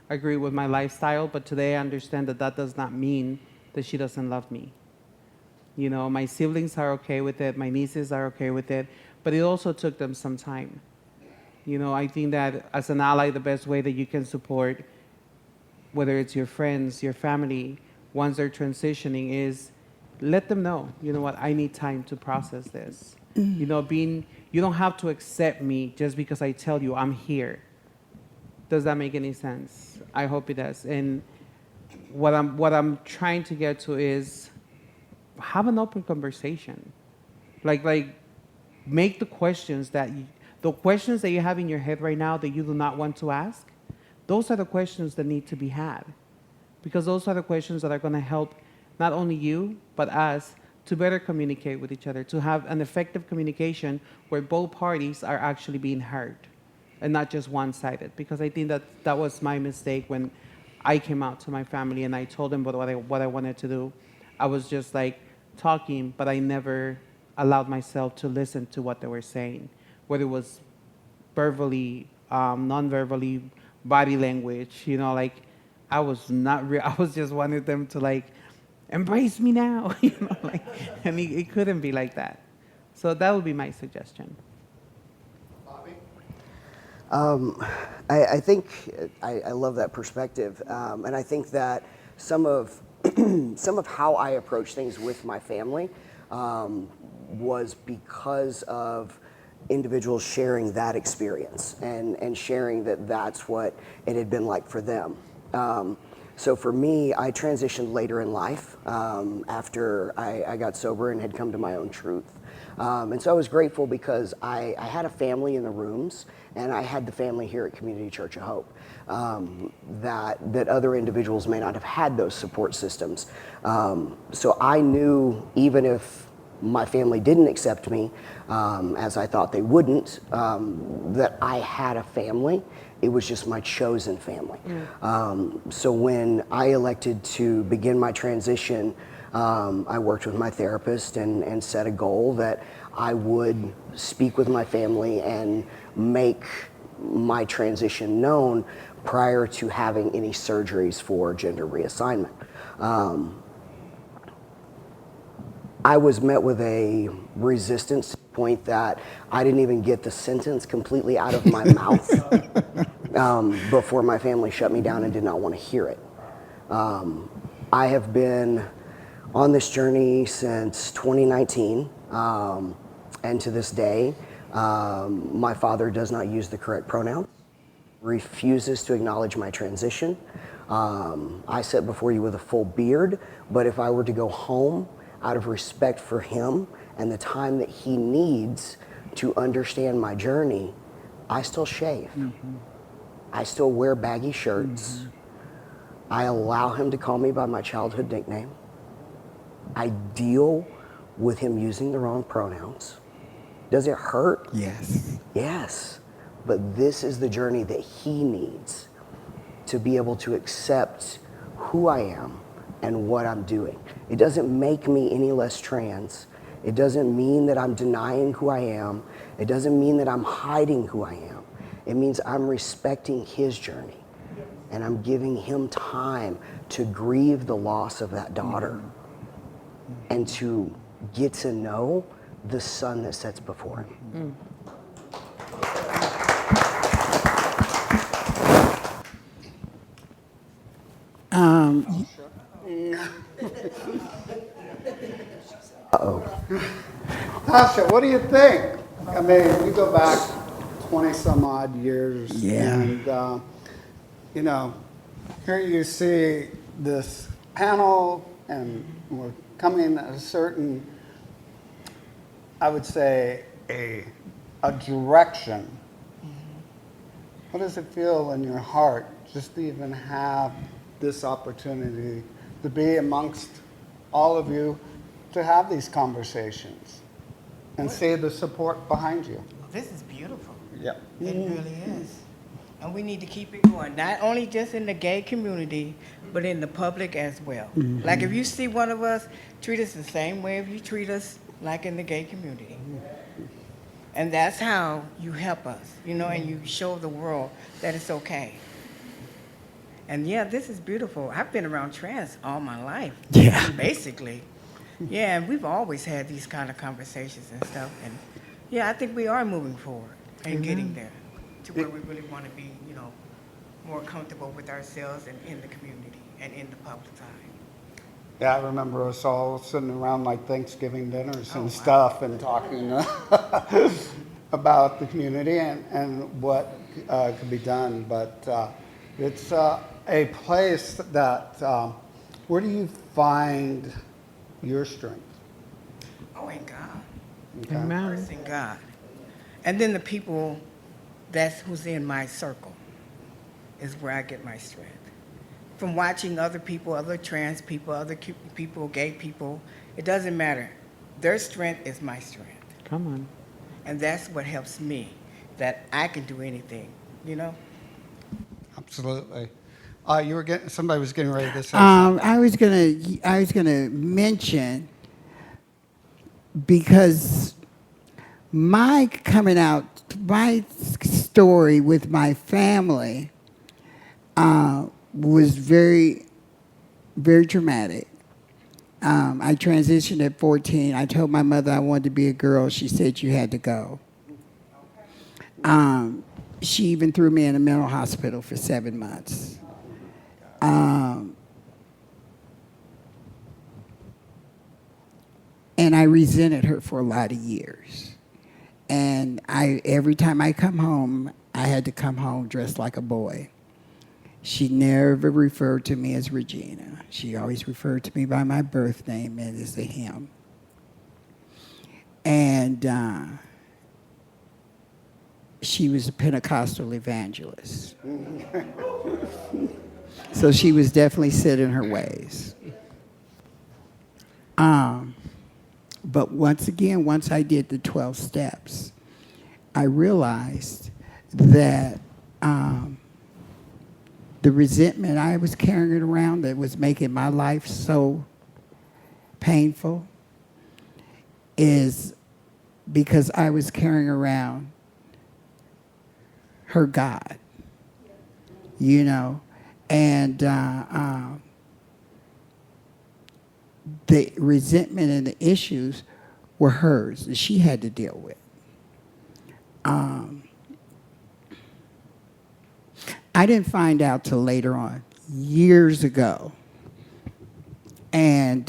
agree with my lifestyle, but today I understand that that does not mean that she doesn't love me. You know, my siblings are okay with it, my nieces are okay with it, but it also took them some time. You know, I think that as an ally, the best way that you can support, whether it's your friends, your family, once they're transitioning, is let them know, you know what, I need time to process this. You know, you don't have to accept me just because I tell you I'm here. Does that make any sense? I hope it does. And what I'm trying to get to is have an open conversation. Like make the questions that you have in your head right now that you do not want to ask, those are the questions that need to be had. Because those are the questions that are going to help not only you, but us to better communicate with each other, to have an effective communication where both parties are actually being heard and not just one-sided. Because I think that was my mistake when I came out to my family and I told them what I wanted to do. I was just like talking, but I never allowed myself to listen to what they were saying, whether it was verbally, non-verbally, body language, you know, like I was just wanted them to like, embrace me now, you know, like, and it couldn't be like that. So that would be my suggestion. Bobby? I think I love that perspective, and I think that some of how I approach things with my family was because of individuals sharing that experience and sharing that that's what it had been like for them. So for me, I transitioned later in life after I got sober and had come to my own truth. And so I was grateful because I had a family in the rooms, and I had the family here at Community Church of Hope that other individuals may not have had those support systems. So I knew even if my family didn't accept me, as I thought they wouldn't, that I had a family. It was just my chosen family. So when I elected to begin my transition, I worked with my therapist and set a goal that I would speak with my family and make my transition known prior to having any surgeries for gender reassignment. I was met with a resistance point that I didn't even get the sentence completely out of my mouth before my family shut me down and did not want to hear it. I have been on this journey since 2019, and to this day, my father does not use the correct pronoun, refuses to acknowledge my transition. I sit before you with a full beard, but if I were to go home, out of respect for him and the time that he needs to understand my journey, I still shave. I still wear baggy shirts. I allow him to call me by my childhood nickname. I deal with him using the wrong pronouns. Does it hurt? Yes. Yes. But this is the journey that he needs to be able to accept who I am and what I'm doing. It doesn't make me any less trans. It doesn't mean that I'm denying who I am. It doesn't mean that I'm hiding who I am. It means I'm respecting his journey, and I'm giving him time to grieve the loss of that daughter and to get to know the son that sits before him. Tasha, what do you think? I mean, we go back 20 some odd years, Yeah. and you know, here you see this panel, and we're coming at a certain, I would say, a direction. What does it feel in your heart just to even have this opportunity to be amongst all of you, to have these conversations and see the support behind you? This is beautiful. Yeah. It really is. And we need to keep it going, not only just in the gay community, but in the public as well. Like if you see one of us, treat us the same way if you treat us like in the gay community. And that's how you help us, you know, and you show the world that it's okay. And yeah, this is beautiful. I've been around trans all my life. Yeah. Basically. Yeah, and we've always had these kind of conversations and stuff. And yeah, I think we are moving forward and getting there to where we really want to be, you know, more comfortable with ourselves and in the community and in the public eye. Yeah, I remember us all sitting around like Thanksgiving dinners and wow. stuff and talking about the community and what could be done. But it's a place that, where do you find your strength? Oh, in God. Okay. Amen. First in God. And then the people who's in my circle is where I get my strength. From watching other people, other trans people, other people, gay people, it doesn't matter. Their strength is my strength. Come on. And that's what helps me, that I can do anything, you know? Absolutely. Somebody was getting ready to say something. I was gonna mention, because my coming out, my story with my family was very, very dramatic. I transitioned at 14. I told my mother I wanted to be a girl. She said you had to go. She even threw me in a mental hospital for 7 months. And I resented her for a lot of years. And every time I come home, I had to come home dressed like a boy. She never referred to me as Regina. She always referred to me by my birth name and as a him. And she was a Pentecostal evangelist. So she was definitely set in her ways. But once again, once I did the 12 steps, I realized that the resentment I was carrying around that was making my life so painful is because I was carrying around her God, you know, and the resentment and the issues were hers that she had to deal with. I didn't find out till later on, years ago, and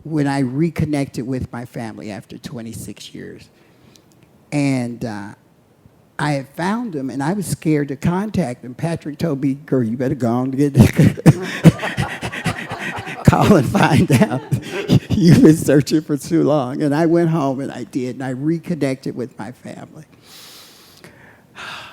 when I reconnected with my family after 26 years, and I had found them, and I was scared to contact them. Patrick told me, "Girl, you better go on to get call and find out. You've been searching for too long." And I went home, and I did, and I reconnected with my family.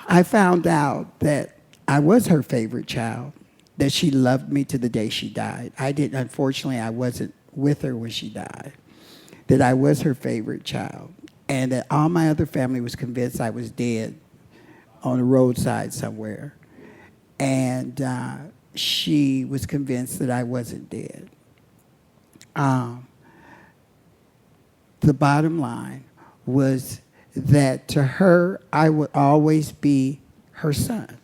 I found out that I was her favorite child, that she loved me to the day she died. Unfortunately, I wasn't with her when she died, that I was her favorite child, and that all my other family was convinced I was dead on the roadside somewhere. And she was convinced that I wasn't dead. The bottom line was that to her, I would always be her son.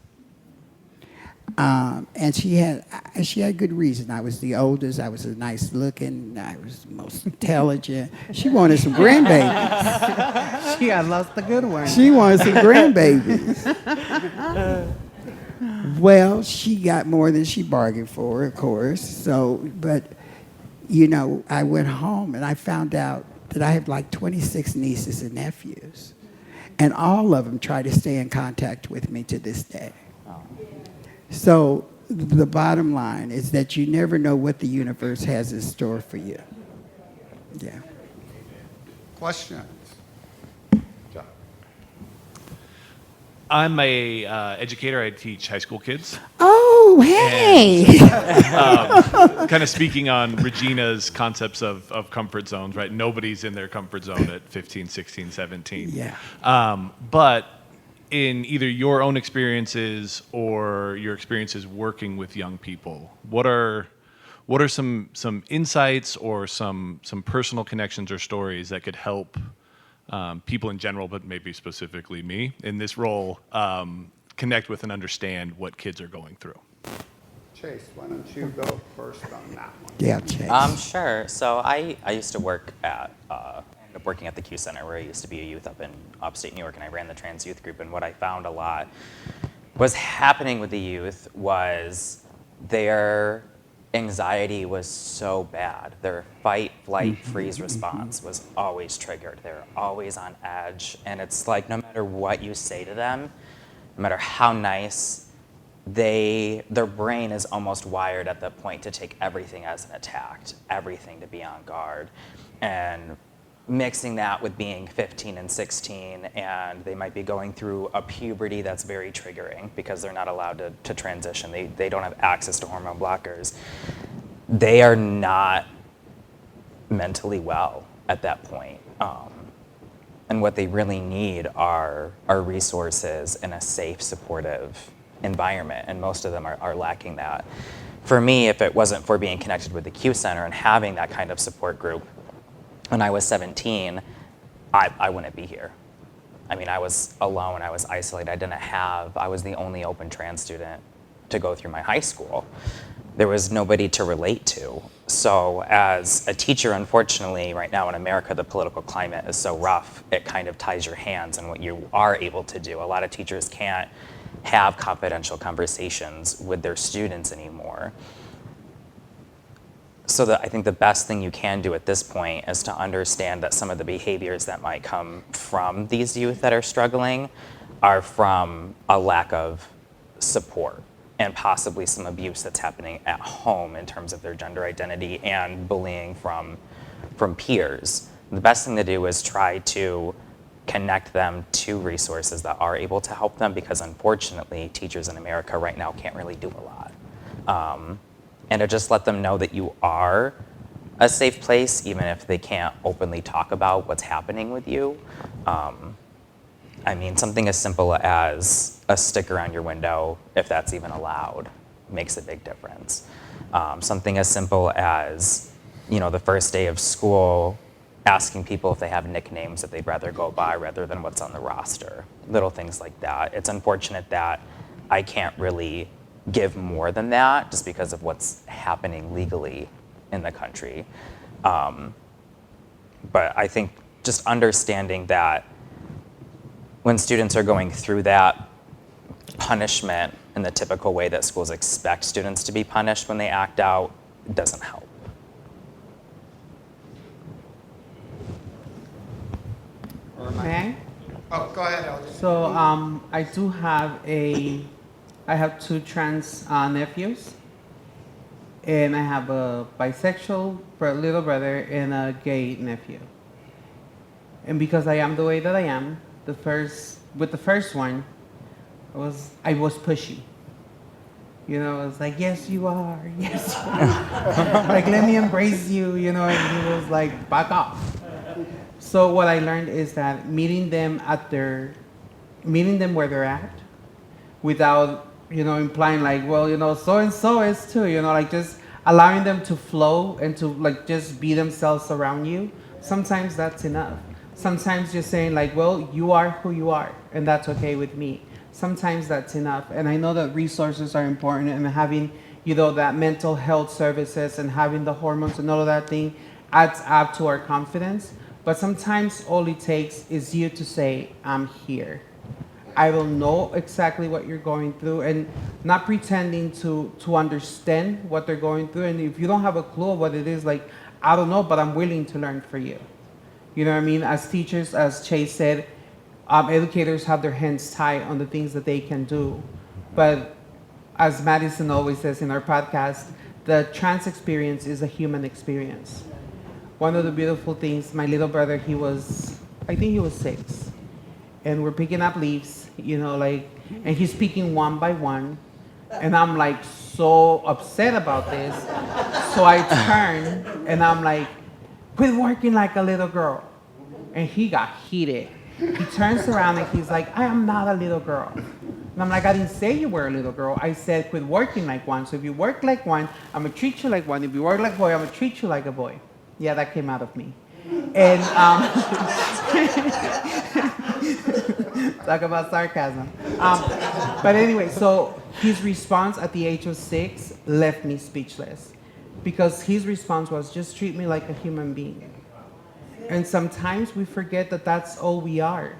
And she had good reason. I was the oldest. I was the nice looking. I was the most intelligent. She wanted some grandbabies. She had lost the good one. She wanted some grandbabies. Well, she got more than she bargained for, of course. So, but, you know, I went home and I found out that I have like 26 nieces and nephews. And all of them try to stay in contact with me to this day. So the bottom line is that you never know what the universe has in store for you. Yeah. Questions? I'm a educator. I teach high school kids. Oh, hey! Kind of speaking on Regina's concepts of comfort zones, right? Nobody's in their comfort zone at 15, 16, 17. Yeah. But in either your own experiences or your experiences working with young people, what are some insights or some personal connections or stories that could help people in general, but maybe specifically me in this role, connect with and understand what kids are going through? Chase, why don't you go first on that one? Yeah, Chase. Sure. So I used to work at, ended up working at the Q Center, where I used to be a youth up in upstate New York, and I ran the trans youth group. And what I found a lot was happening with the youth was their anxiety was so bad. Their fight, flight, freeze response was always triggered. They're always on edge. And it's like no matter what you say to them, no matter how nice, their brain is almost wired at the point to take everything as an attack, everything to be on guard. And mixing that with being 15 and 16, and they might be going through a puberty that's very triggering because they're not allowed to transition. They don't have access to hormone blockers. They are not mentally well at that point. And what they really need are resources and a safe, supportive environment, and most of them are lacking that. For me, if it wasn't for being connected with the Q Center and having that kind of support group, when I was 17, I wouldn't be here. I mean, I was alone, I was isolated, I was the only open trans student to go through my high school. There was nobody to relate to. So as a teacher, unfortunately, right now in America, the political climate is so rough, it kind of ties your hands in what you are able to do. A lot of teachers can't have confidential conversations with their students anymore. So I think the best thing you can do at this point is to understand that some of the behaviors that might come from these youth that are struggling are from a lack of support and possibly some abuse that's happening at home in terms of their gender identity and bullying from peers. The best thing to do is try to connect them to resources that are able to help them, because unfortunately teachers in America right now can't really do a lot. And to just let them know that you are a safe place, even if they can't openly talk about what's happening with you. I mean, something as simple as a sticker on your window, if that's even allowed, makes a big difference. Something as simple as, you know, the first day of school, asking people if they have nicknames that they'd rather go by rather than what's on the roster. Little things like that. It's unfortunate that I can't really give more than that just because of what's happening legally in the country. But I think just understanding that when students are going through that punishment in the typical way that schools expect students to be punished when they act out, it doesn't help. May I? Oh, go ahead, Elgie. So I have two trans nephews, and I have a bisexual little brother and a gay nephew. And because I am the way that I am, with the first one, I was pushy. You know, I was like, yes, you are, yes, you are. Like, let me embrace you, you know, and he was like, back off. So what I learned is that meeting them where they're at, without, you know, implying like, well, you know, so and so is too, you know, like just allowing them to flow and to like just be themselves around you. Sometimes that's enough. Sometimes just saying like, well, you are who you are, and that's okay with me. Sometimes that's enough. And I know that resources are important, and having, you know, that mental health services and having the hormones and all of that thing adds up to our confidence. But sometimes all it takes is you to say, I'm here. I will know exactly what you're going through, and not pretending to understand what they're going through. And if you don't have a clue of what it is, like, I don't know, but I'm willing to learn for you. You know what I mean? As teachers, as Chase said, educators have their hands tied on the things that they can do. But as Madison always says in our podcast, the trans experience is a human experience. One of the beautiful things, my little brother, I think he was 6. And we're picking up leaves, you know, like, and he's picking one by one. And I'm like so upset about this. So I turn and I'm like, quit working like a little girl. And he got heated. He turns around and he's like, I am not a little girl. And I'm like, I didn't say you were a little girl. I said quit working like one. So if you work like one, I'm going to treat you like one. If you work like a boy, I'm going to treat you like a boy. Yeah, that came out of me. And talk about sarcasm. But anyway, so his response at the age of 6 left me speechless, because his response was, just treat me like a human being. And sometimes we forget that that's all we are.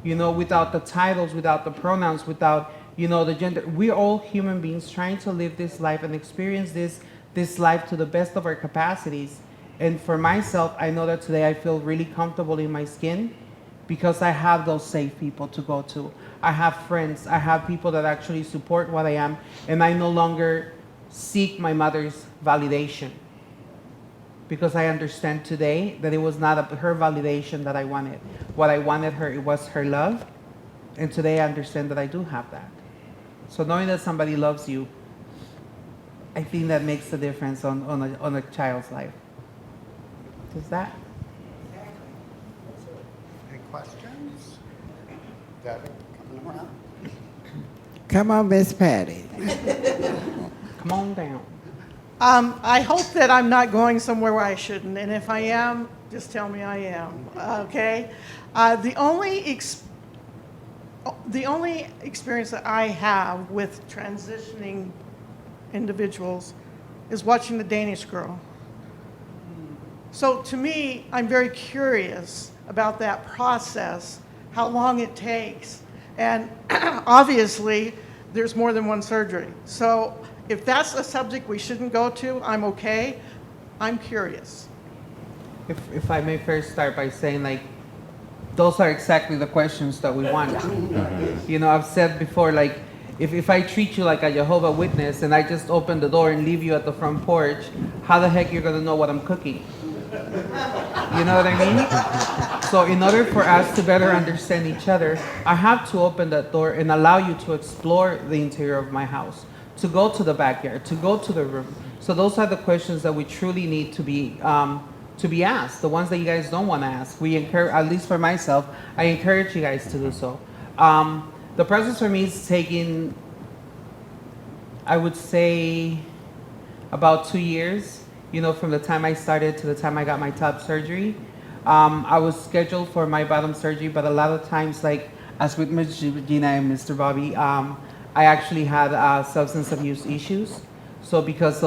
You know, without the titles, without the pronouns, without, you know, the gender. We're all human beings trying to live this life and experience this life to the best of our capacities. And for myself, I know that today I feel really comfortable in my skin because I have those safe people to go to. I have friends. I have people that actually support what I am. And I no longer seek my mother's validation, because I understand today that it was not her validation that I wanted. What I wanted it was her love. And today I understand that I do have that. So knowing that somebody loves you, I think that makes a difference on a child's life. Is that? Any questions? Debbie, coming around. Come on, Miss Patty. Come on down. I hope that I'm not going somewhere where I shouldn't, and if I am, just tell me I am, okay? The only experience that I have with transitioning individuals is watching The Danish Girl. So to me, I'm very curious about that process, how long it takes, and obviously, there's more than one surgery. So if that's a subject we shouldn't go to, I'm okay. I'm curious. If I may first start by saying, like, those are exactly the questions that we want. You know, I've said before, like, if I treat you like a Jehovah's Witness and I just open the door and leave you at the front porch, how the heck you're gonna know what I'm cooking? You know what I mean? So in order for us to better understand each other, I have to open that door and allow you to explore the interior of my house, to go to the backyard, to go to the room, So those are the questions that we truly need to be asked. The ones that you guys don't want to ask. We encourage, at least for myself, I encourage you guys to do so. The process for me is taking, I would say, about 2 years. You know, from the time I started to the time I got my top surgery. I was scheduled for my bottom surgery, but a lot of times, like as with Ms. Regina and Mr. Bobby, I actually had substance abuse issues. So because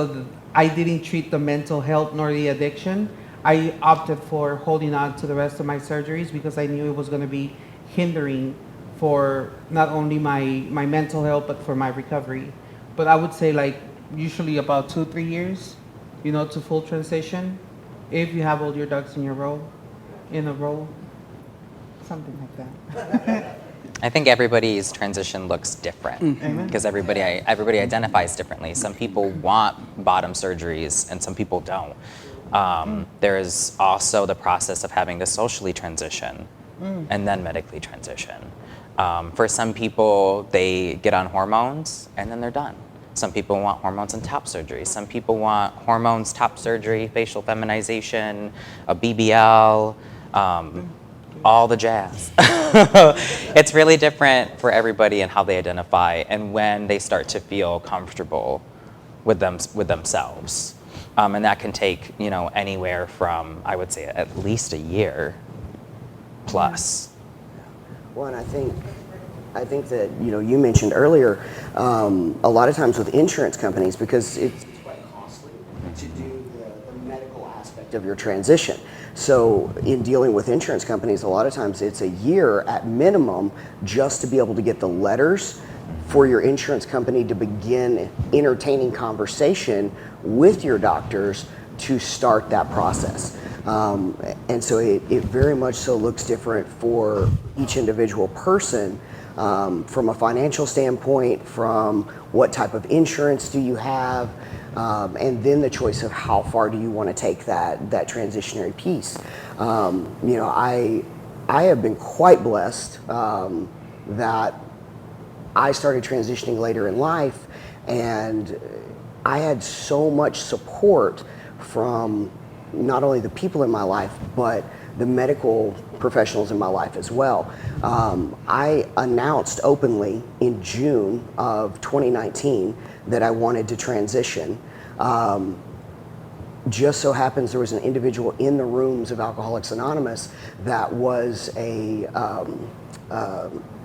I didn't treat the mental health nor the addiction, I opted for holding on to the rest of my surgeries because I knew it was going to be hindering for not only my mental health, but for my recovery. But I would say like usually about 2-3 years, you know, to full transition, if you have all your ducks in a row, something like that. I think everybody's transition looks different because everybody identifies differently. Some people want bottom surgeries and some people don't. There is also the process of having to socially transition and then medically transition. For some people, they get on hormones and then they're done. Some people want hormones and top surgery. Some people want hormones, top surgery, facial feminization, a BBL, all the jazz. It's really different for everybody and how they identify and when they start to feel comfortable with themselves. And that can take, you know, anywhere from, I would say, at least a year plus. Well, and I think that, you know, you mentioned earlier, a lot of times with insurance companies, because it's quite costly to do the medical aspect of your transition. So in dealing with insurance companies, a lot of times it's a year at minimum just to be able to get the letters for your insurance company to begin entertaining conversation with your doctors to start that process. And so it very much so looks different for each individual person, from a financial standpoint, from what type of insurance do you have, and then the choice of how far do you want to take that transitionary piece. You know, I have been quite blessed that I started transitioning later in life, and I had so much support from not only the people in my life, but the medical professionals in my life as well. I announced openly in June of 2019 that I wanted to transition. Just so happens there was an individual in the rooms of Alcoholics Anonymous that was a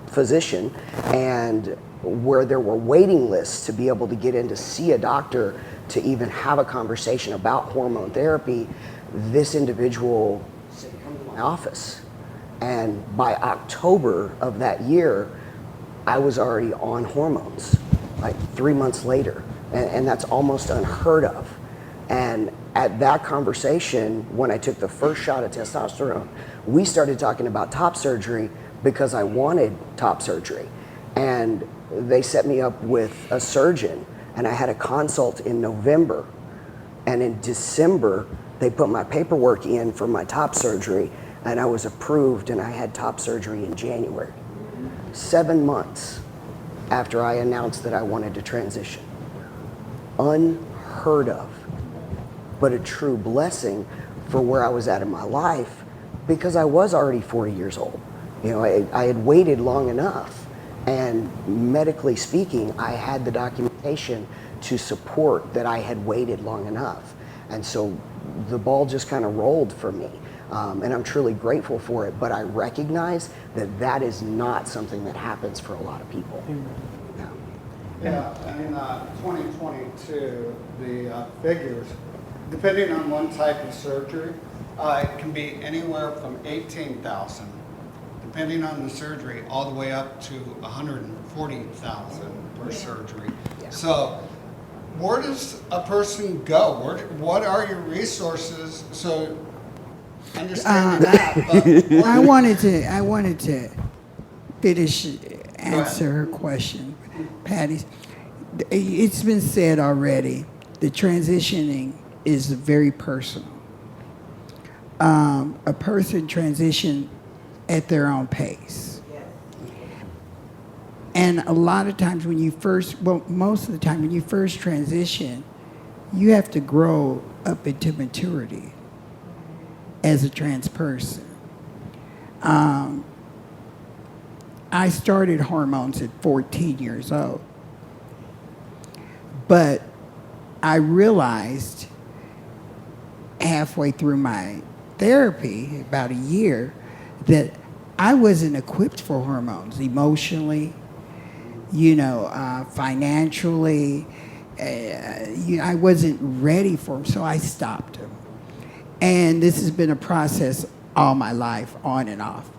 physician, and where there were waiting lists to be able to get in to see a doctor to even have a conversation about hormone therapy, this individual said, "Come to my office." And by October of that year, I was already on hormones, like 3 months later. And that's almost unheard of. And at that conversation, when I took the first shot of testosterone, we started talking about top surgery because I wanted top surgery. And they set me up with a surgeon, and I had a consult in November. And in December, they put my paperwork in for my top surgery, and I was approved, and I had top surgery in January. 7 months after I announced that I wanted to transition. Unheard of, but a true blessing for where I was at in my life, because I was already 40 years old. You know, I had waited long enough, and medically speaking, I had the documentation to support that I had waited long enough. And so the ball just kind of rolled for me. And I'm truly grateful for it, but I recognize that that is not something that happens for a lot of people. Yeah, in 2022, the figures, depending on one type of surgery, it can be anywhere from 18,000, depending on the surgery, all the way up to 140,000 per surgery. Yeah. So where does a person go? What are your resources? So understanding that, but I wanted to finish answer her question, Patty. It's been said already. The transitioning is very personal. A person transition at their own pace. And a lot of times when you first, well, most of the time when you first transition, you have to grow up into maturity as a trans person. I started hormones at 14 years old. But I realized halfway through my therapy, about a year, that I wasn't equipped for hormones emotionally, financially. I wasn't ready for them, so I stopped them. And this has been a process all my life, on and off.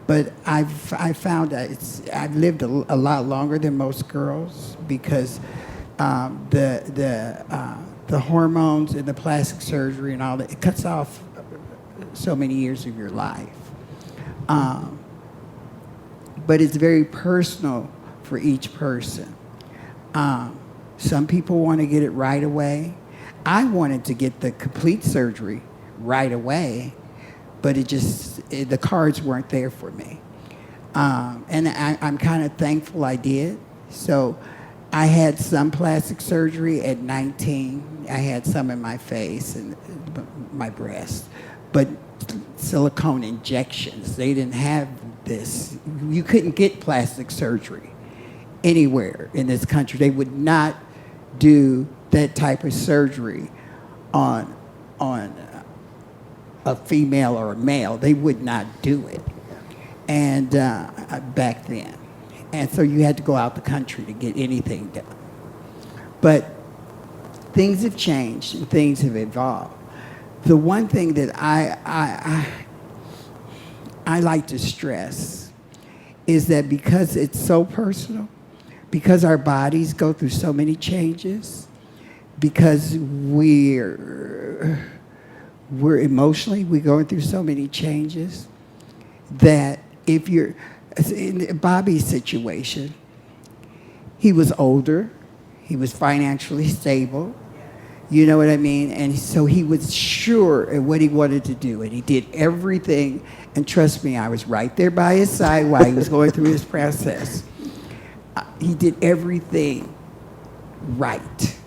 But I found that I've lived a lot longer than most girls because the hormones and the plastic surgery and all that, it cuts off so many years of your life. But it's very personal for each person. Some people want to get it right away. I wanted to get the complete surgery right away, but the cards weren't there for me. And I'm kind of thankful I did. So I had some plastic surgery at 19. I had some in my face and my breast, but silicone injections. They didn't have this. You couldn't get plastic surgery anywhere in this country. They would not do that type of surgery on a female or a male. They would not do it. And back then. And so you had to go out the country to get anything done. But things have changed and things have evolved. The one thing that I like to stress is that because it's so personal, because our bodies go through so many changes, because we're emotionally, we're going through so many changes, that if you're, in Bobby's situation, he was older, he was financially stable, you know what I mean? And so he was sure of what he wanted to do, and he did everything, and trust me, I was right there by his side while he was going through his process. He did everything right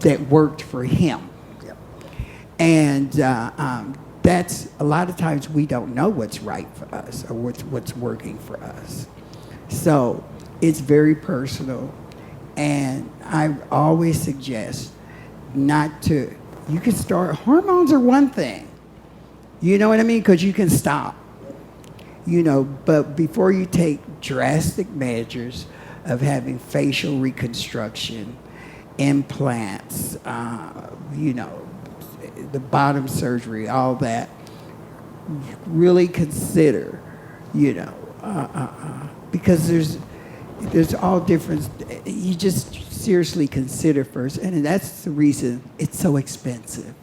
that worked for him. Yep. And that's, a lot of times we don't know what's right for us or what's working for us. So it's very personal, and I always suggest not to, you can start, hormones are one thing, you know what I mean? Because you can stop, but before you take drastic measures of having facial reconstruction, implants, the bottom surgery, all that, really consider, because there's all different, you just seriously consider first, and that's the reason it's so expensive.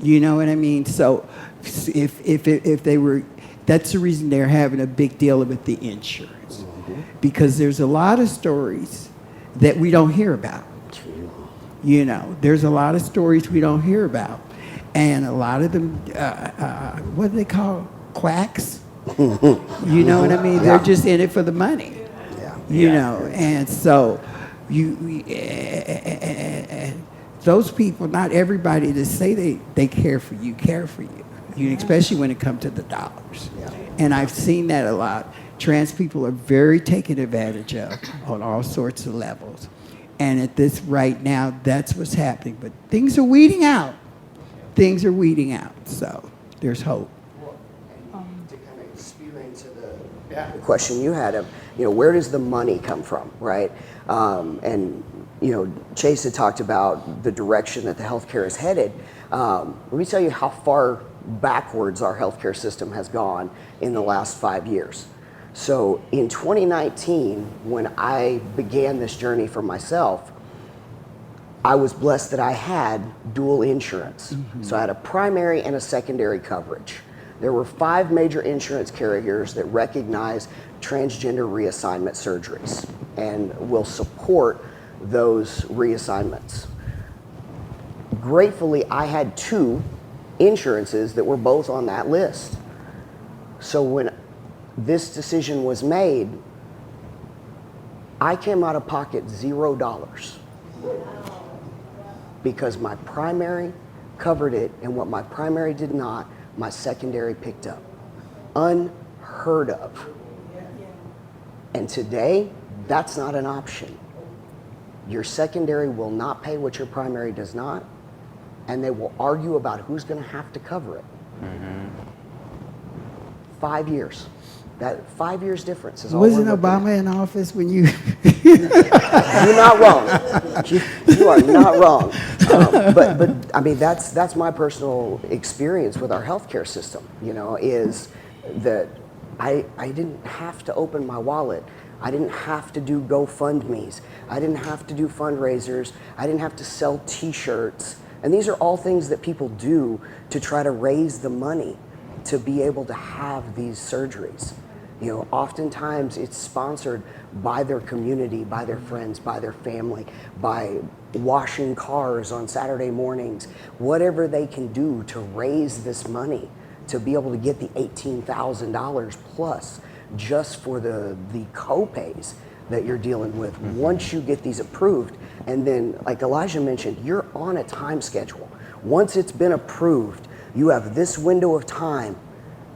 You know what I mean? So if they were, that's the reason they're having a big deal with the insurance, because there's a lot of stories that we don't hear about. There's a lot of stories we don't hear about. And a lot of them, what do they call quacks? You know what I mean? They're just in it for the money. And so those people, not everybody that say they care for you, especially when it comes to the dollars. And I've seen that a lot. Trans people are very taken advantage of on all sorts of levels. And at this right now, that's what's happening. But things are weeding out. So there's hope. To kind of spew into the question you had of, where does the money come from, right? And Chase had talked about the direction that the healthcare is headed. Let me tell you how far backwards our healthcare system has gone in the last 5 years. So in 2019, when I began this journey for myself, I was blessed that I had dual insurance. So I had a primary and a secondary coverage. There were 5 major insurance carriers that recognize transgender reassignment surgeries and will support those reassignments. Gratefully, I had 2 insurances that were both on that list. So when this decision was made, I came out of pocket $0. because my primary covered it, and what my primary did not, my secondary picked up. Unheard of. And today, that's not an option. Your secondary will not pay what your primary does not, and they will argue about who's going to have to cover it. 5 years. That 5 years difference is all Wasn't we're looking at. Obama in office when you? You're not wrong. You are not wrong. But I mean, that's my personal experience with our healthcare system, you know, is that I didn't have to open my wallet. I didn't have to do GoFundMes. I didn't have to do fundraisers. I didn't have to sell T-shirts. And these are all things that people do to try to raise the money to be able to have these surgeries. You know, oftentimes it's sponsored by their community, by their friends, by their family, by washing cars on Saturday mornings, whatever they can do to raise this money to be able to get the $18,000 plus just for the co-pays that you're dealing with once you get these approved. And then, like Elijah mentioned, you're on a time schedule. Once it's been approved, you have this window of time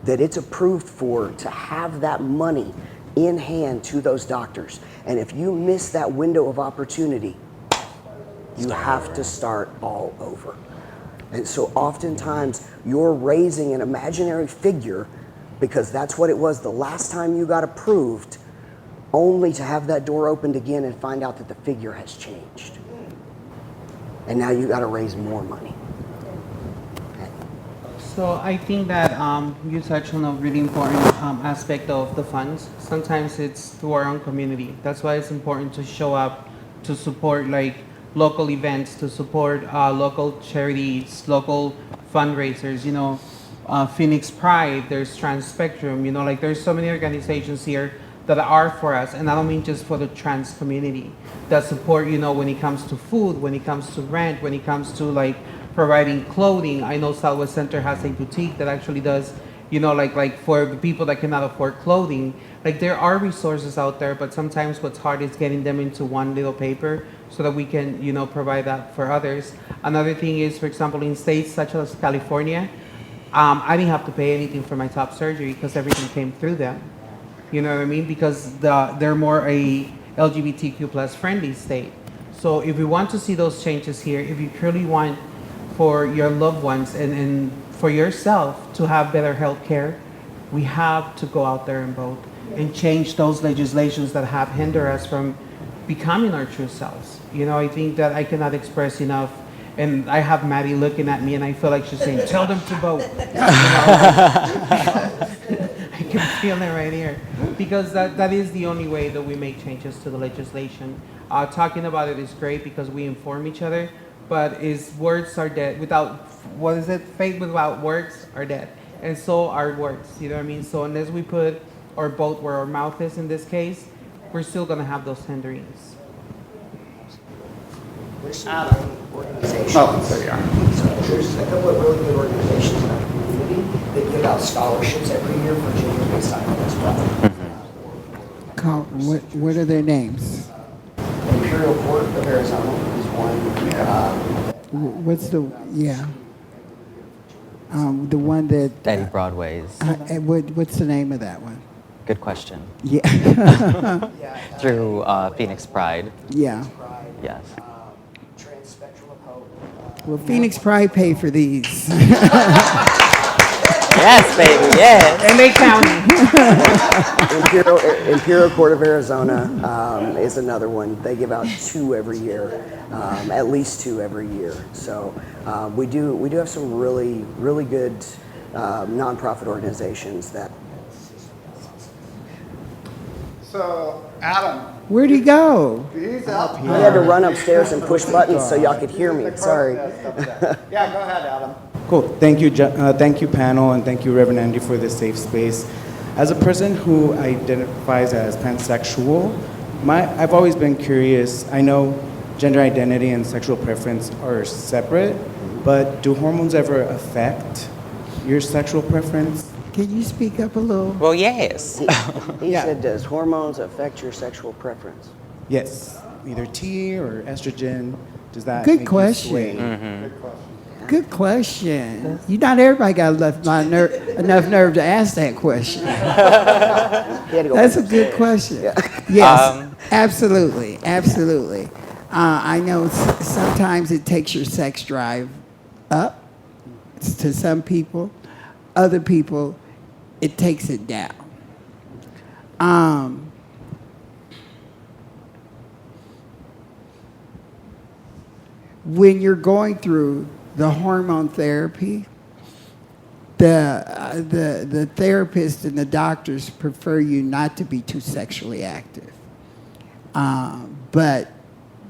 that it's approved for to have that money in hand to those doctors. And if you miss that window of opportunity, you have to start all over. And so oftentimes you're raising an imaginary figure because that's what it was the last time you got approved, only to have that door opened again and find out that the figure has changed. And now you got to raise more money. So I think that you touched on a really important aspect of the funds. Sometimes it's through our own community. That's why it's important to show up to support like local events, to support local charities, local fundraisers. You know, Phoenix Pride, there's Trans Spectrum. You know, like there's so many organizations here that are for us, and I don't mean just for the trans community, that support, you know, when it comes to food, when it comes to rent, when it comes to like providing clothing. I know Southwest Center has a boutique that actually does, you know, like for the people that cannot afford clothing. Like there are resources out there, but sometimes what's hard is getting them into one little paper so that we can, you know, provide that for others. Another thing is, for example, in states such as California, I didn't have to pay anything for my top surgery because everything came through them. You know what I mean? Because they're more a LGBTQ plus friendly state. So if we want to see those changes here, if you truly want for your loved ones and for yourself to have better health care, we have to go out there and vote and change those legislations that have hindered us from becoming our true selves. You know, I think that I cannot express enough, and I have Maddie looking at me and I feel like she's saying, tell them to vote. You know? I can feel it right here. Because that is the only way that we make changes to the legislation. Talking about it is great because we inform each other, but words are dead. Faith without words are dead. And so are words, you know what I mean? So unless we put our vote where our mouth is in this case, we're still gonna have those hinderings. There's some organizations. Oh, there you are. So there's a couple of really good organizations in our community that give out scholarships every year for gender-based items as well. What are their names? Imperial Court of Arizona is one. What's the the one that Eddie Broadway's. what's the name of that one? Good question. Yeah. Through Phoenix Pride. Yeah. Yes. Well, Phoenix Pride pay for these. Yes, baby, yes. And they count. Imperial Court of Arizona is another one. They give out 2 every year, at least 2 every year. So we do have some really good nonprofit organizations that. So, Adam, Where'd he go? he's up I here. had to run upstairs and push buttons so y'all could hear me. Sorry. Yeah, go ahead, Adam. Cool. Thank you, panel, and thank you, Reverend Andy, for this safe space. As a person who identifies as pansexual, I've always been curious. I know gender identity and sexual preference are separate, but do hormones ever affect your sexual preference? Can you speak up a little? Well, yes. He said, does hormones affect your sexual preference? Yes, either T or estrogen. Does that Good make question. you sway? Good question. You not everybody got enough nerve to ask that question. That's a good question. Yes, absolutely, absolutely. I know sometimes it takes your sex drive up to some people. Other people, it takes it down. When you're going through the hormone therapy, the therapist and the doctors prefer you not to be too sexually active. But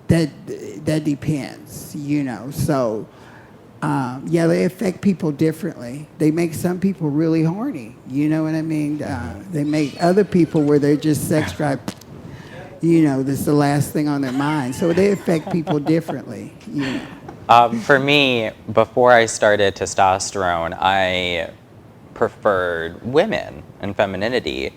that depends, you know. So, yeah, they affect people differently. They make some people really horny, you know what I mean? They make other people where they're just sex drive, you know, this is the last thing on their mind. So they affect people differently, you know. For me, before I started testosterone, I preferred women and femininity.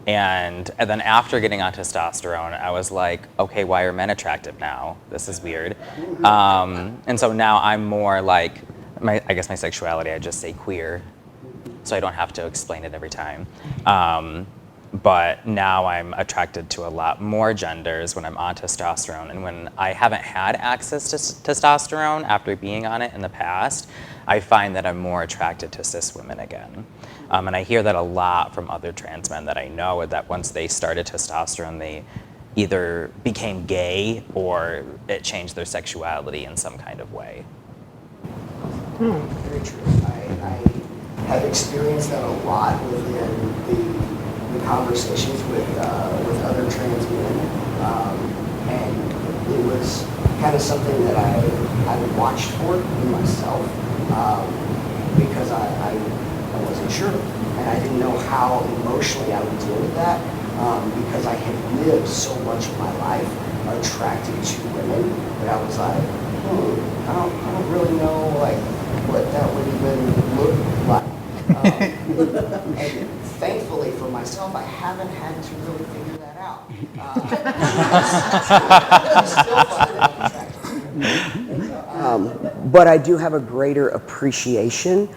And then after getting on testosterone, I was like, okay, why are men attractive now? This is weird. And so now I'm more like, I guess my sexuality, I just say queer, so I don't have to explain it every time. But now I'm attracted to a lot more genders when I'm on testosterone. And when I haven't had access to testosterone after being on it in the past, I find that I'm more attracted to cis women again. And I hear that a lot from other trans men that I know, that once they started testosterone, they either became gay or it changed their sexuality in some kind of way. Very true. I have experienced that a lot within the conversations with other trans men, and it was kind of something that I watched for in myself, because I wasn't sure, and I didn't know how emotionally I would deal with that, because I had lived so much of my life attracted to women that I was like, I don't really know like what that would even look like. And thankfully for myself, I haven't had to really figure that out. But I do have a greater appreciation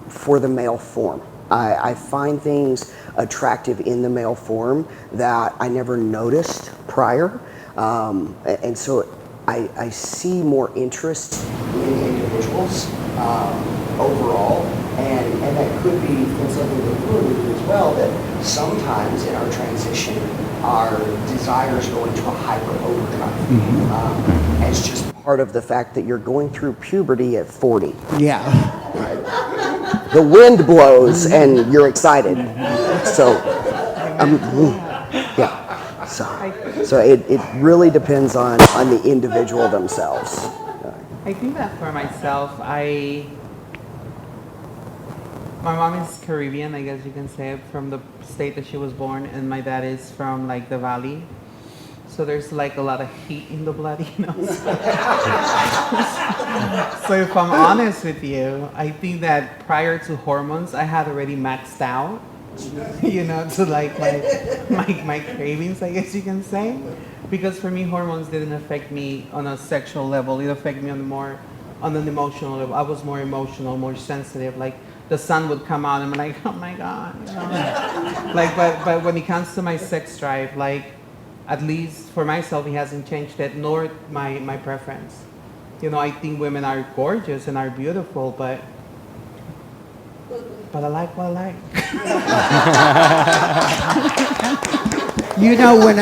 for the male form. I find things attractive in the male form that I never noticed prior. And so I see more interest in individuals overall. And that could be something that you alluded to as well, that sometimes in our transition, our desires go into a hyper overdrive. As just part of the fact that you're going through puberty at 40. Yeah. The wind blows and you're excited. So, yeah. So it really depends on the individual themselves. I think that for myself, my mom is Caribbean, I guess you can say, from the state that she was born, and my dad is from like the valley. So there's like a lot of heat in the blood, you know. So if I'm honest with you, I think that prior to hormones, I had already maxed out, you know, to like my cravings, I guess you can say. Because for me, hormones didn't affect me on a sexual level. It affected me on an emotional level. I was more emotional, more sensitive. Like the sun would come out and I'm like, oh my God. You know? Like, but when it comes to my sex drive, like, at least for myself, it hasn't changed that, nor my preference. You know, I think women are gorgeous and are beautiful, but I like what I like. You know, when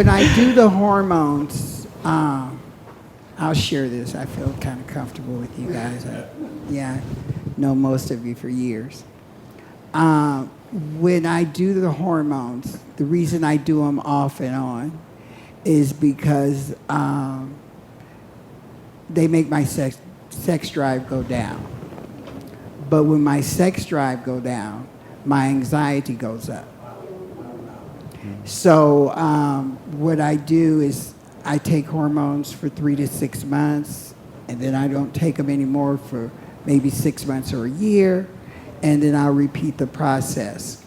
I do the hormones, I'll share this. I feel kind of comfortable with you guys. I know most of you for years. When I do the hormones, the reason I do them off and on is because they make my sex drive go down. But when my sex drive go down, my anxiety goes up. So what I do is I take hormones for 3 to 6 months, and then I don't take them anymore for maybe 6 months or a year, and then I'll repeat the process.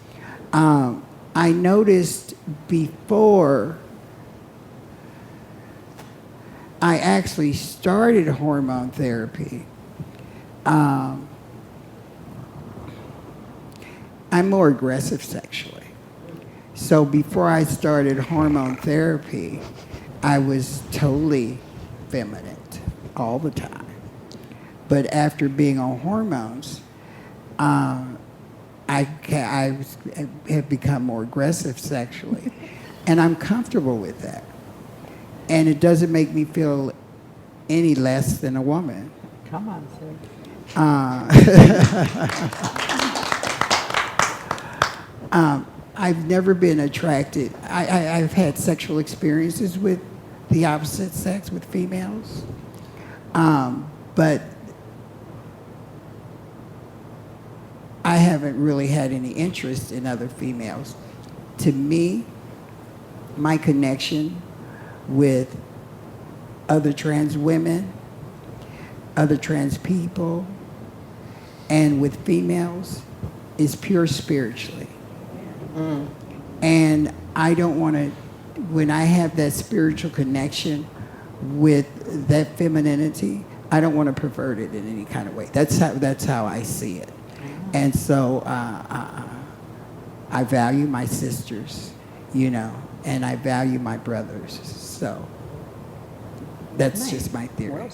I noticed before I actually started hormone therapy. I'm more aggressive sexually. So before I started hormone therapy, I was totally feminine all the time. But after being on hormones, I have become more aggressive sexually. And I'm comfortable with that. And it doesn't make me feel any less than a woman. Come on, sir. I've never been attracted. I've had sexual experiences with the opposite sex, with females. But I haven't really had any interest in other females. To me, my connection with other trans women, other trans people, and with females is pure spiritually. And I don't want to, when I have that spiritual connection with that femininity, I don't want to pervert it in any kind of way. That's how I see it. And so I value my sisters, you know, and I value my brothers. So that's just my theory.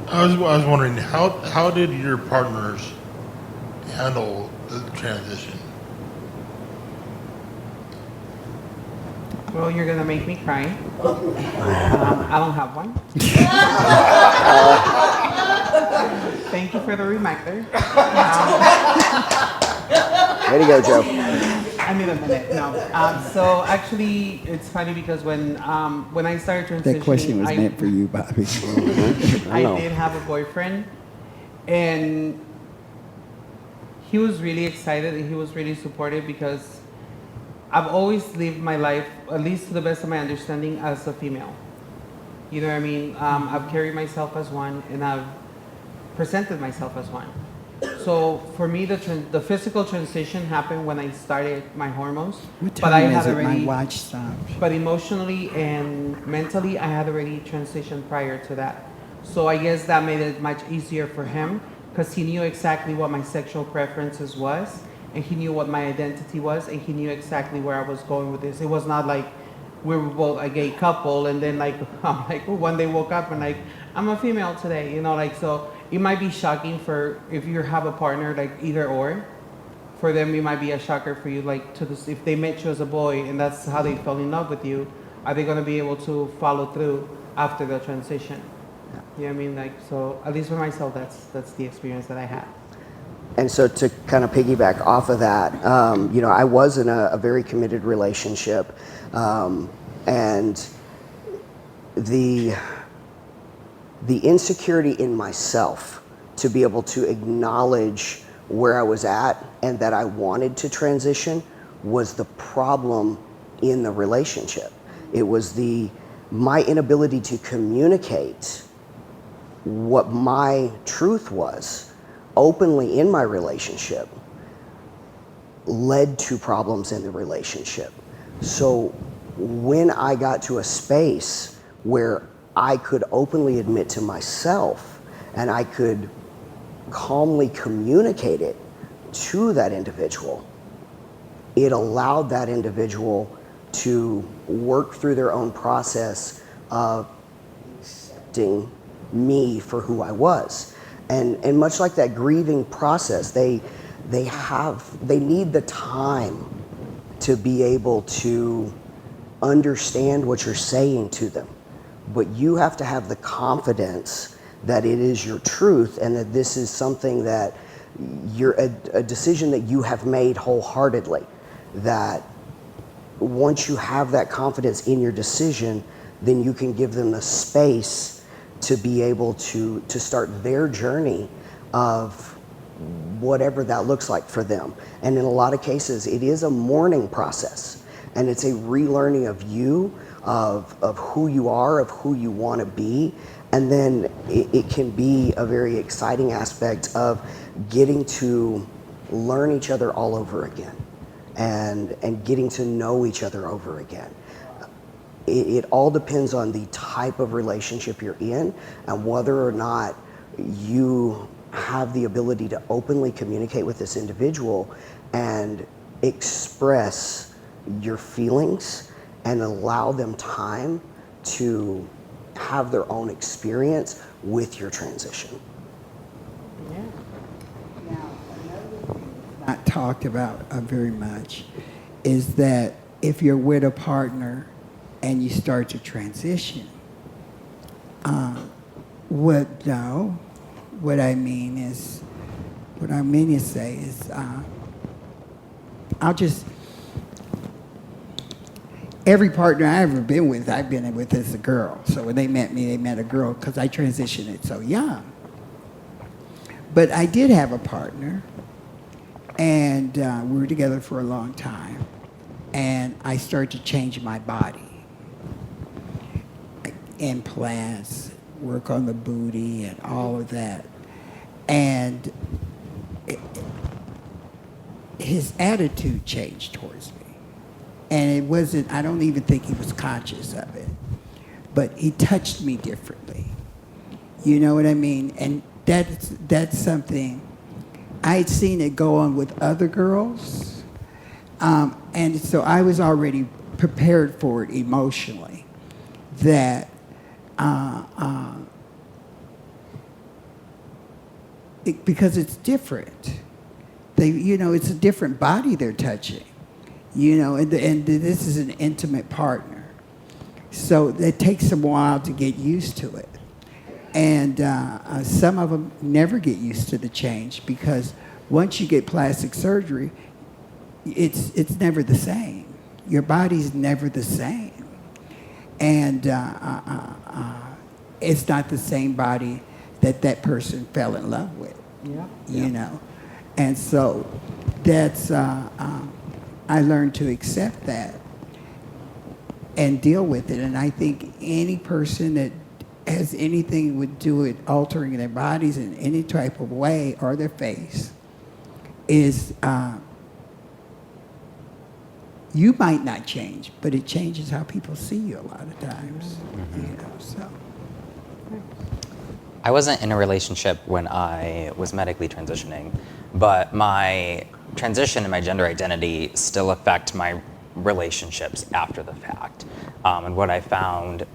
I was wondering, how did your partners handle the transition? Well, you're gonna make me cry. I don't have one. Thank you for the reminder. Way to go, Joe. I need a minute. No. So actually, it's funny because when I started transitioning, That question was meant for you, Bobby. I did have a boyfriend, and he was really excited and he was really supportive because I've always lived my life, at least to the best of my understanding, as a female. You know what I mean? I've carried myself as one, and I've presented myself as one. So for me, the physical transition happened when I started my hormones. What but I time had is it? already, My watch stopped. But emotionally and mentally, I had already transitioned prior to that. So I guess that made it much easier for him because he knew exactly what my sexual preferences was, and he knew what my identity was, and he knew exactly where I was going with this. It was not like we were both a gay couple, and then like I'm like one day woke up and like I'm a female today, you know, like so. It might be shocking for if you have a partner like either or. For them, it might be a shocker for you, like if they met you as a boy and that's how they fell in love with you. Are they going to be able to follow through after the transition? You know what I mean? Like so, at least for myself, that's the experience that I had. And so to kind of piggyback off of that, you know, I was in a very committed relationship, and the insecurity in myself to be able to acknowledge where I was at and that I wanted to transition was the problem in the relationship. It was my inability to communicate what my truth was openly in my relationship led to problems in the relationship. So when I got to a space where I could openly admit to myself and I could calmly communicate it to that individual, it allowed that individual to work through their own process of accepting me for who I was. And much like that grieving process, they need the time to be able to understand what you're saying to them. But you have to have the confidence that it is your truth and that this is something that you're a decision that you have made wholeheartedly. That once you have that confidence in your decision, then you can give them the space to be able to start their journey of whatever that looks like for them. And in a lot of cases, it is a mourning process, and it's a relearning of you, of who you are, of who you want to be. And then it can be a very exciting aspect of getting to learn each other all over again and getting to know each other over again. it all depends on the type of relationship you're in and whether or not you have the ability to openly communicate with this individual and express your feelings and allow them time to have their own experience with your transition. Not talked about very much is that if you're with a partner and you start to transition, what I mean to say is, every partner I've ever been with, I've been with as a girl. So when they met me, they met a girl because I transitioned it so young. But I did have a partner, and we were together for a long time, and I started to change my body. Implants, work on the booty, and all of that. And his attitude changed towards me. And it wasn't, I don't even think he was conscious of it, but he touched me differently. You know what I mean? And that's something, I'd seen it go on with other girls, and so I was already prepared for it emotionally, that because it's different. It's a different body they're touching. And this is an intimate partner. So it takes them a while to get used to it. And some of them never get used to the change because once you get plastic surgery, it's never the same. Your body's never the same. And it's not the same body that person fell in love with. Yeah. And so that's, I learned to accept that and deal with it. And I think any person that has anything would do it altering their bodies in any type of way or their face is, you might not change, but it changes how people see you a lot of times. So. I wasn't in a relationship when I was medically transitioning, but my transition and my gender identity still affect my relationships after the fact. And what I found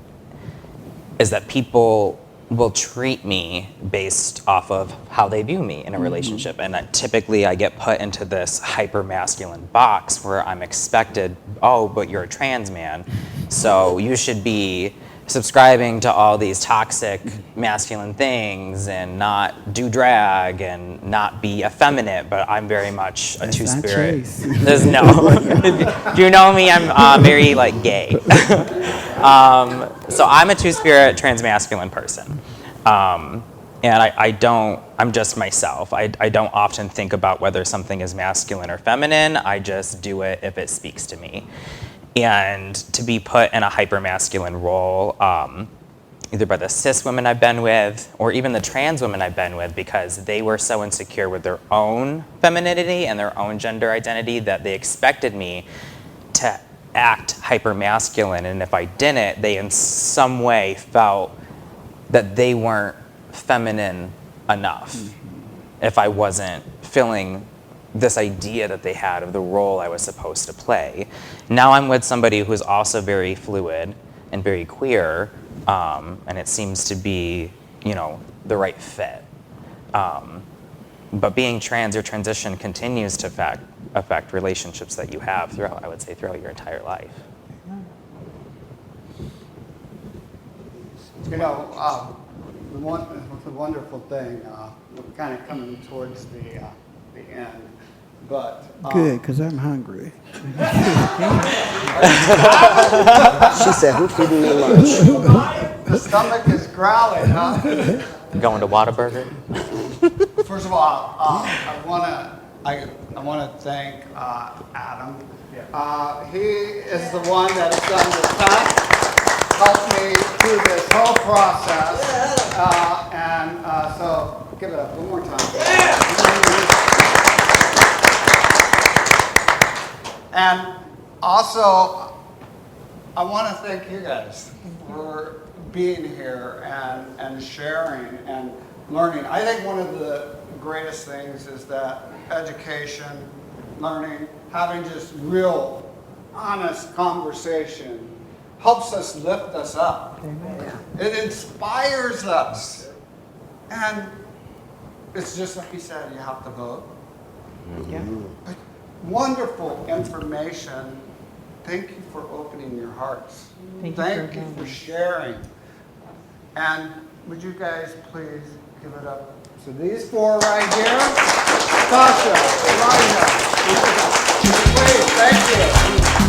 is that people will treat me based off of how they view me in a relationship. And that typically I get put into this hyper-masculine box where I'm expected, oh, but you're a trans man, so you should be subscribing to all these toxic masculine things and not do drag and not be effeminate, but I'm very much a two-spirit. There's no, if you know me, I'm very gay. So I'm a two-spirit trans-masculine person. And I'm just myself. I don't often think about whether something is masculine or feminine. I just do it if it speaks to me. And to be put in a hyper-masculine role, either by the cis women I've been with or even the trans women I've been with, because they were so insecure with their own femininity and their own gender identity that they expected me to act hyper-masculine. And if I didn't, they in some way felt that they weren't feminine enough if I wasn't filling this idea that they had of the role I was supposed to play. Now I'm with somebody who's also very fluid and very queer, and it seems to be, the right fit. But being trans or transition continues to affect relationships that you have throughout, I would say, throughout your entire life. The wonderful thing, we're kind of coming towards the end. But good, because I'm hungry. She said, "Who's feeding me lunch?" The stomach is growling, huh? Going to Whataburger? First of all, I want to thank Adam. He is the one that has done the test, helped me through this whole process, and so give it up one more time. And also, I want to thank you guys for being here and sharing and learning. I think one of the greatest things is that education, learning, having just real, honest conversation helps us lift us up. It inspires us. And it's just like you said, you have to vote. Yeah. But wonderful information. Thank you for opening your hearts. Thank you for sharing. And would you guys please give it up to these four right here? Sasha, Ryder, please, thank you.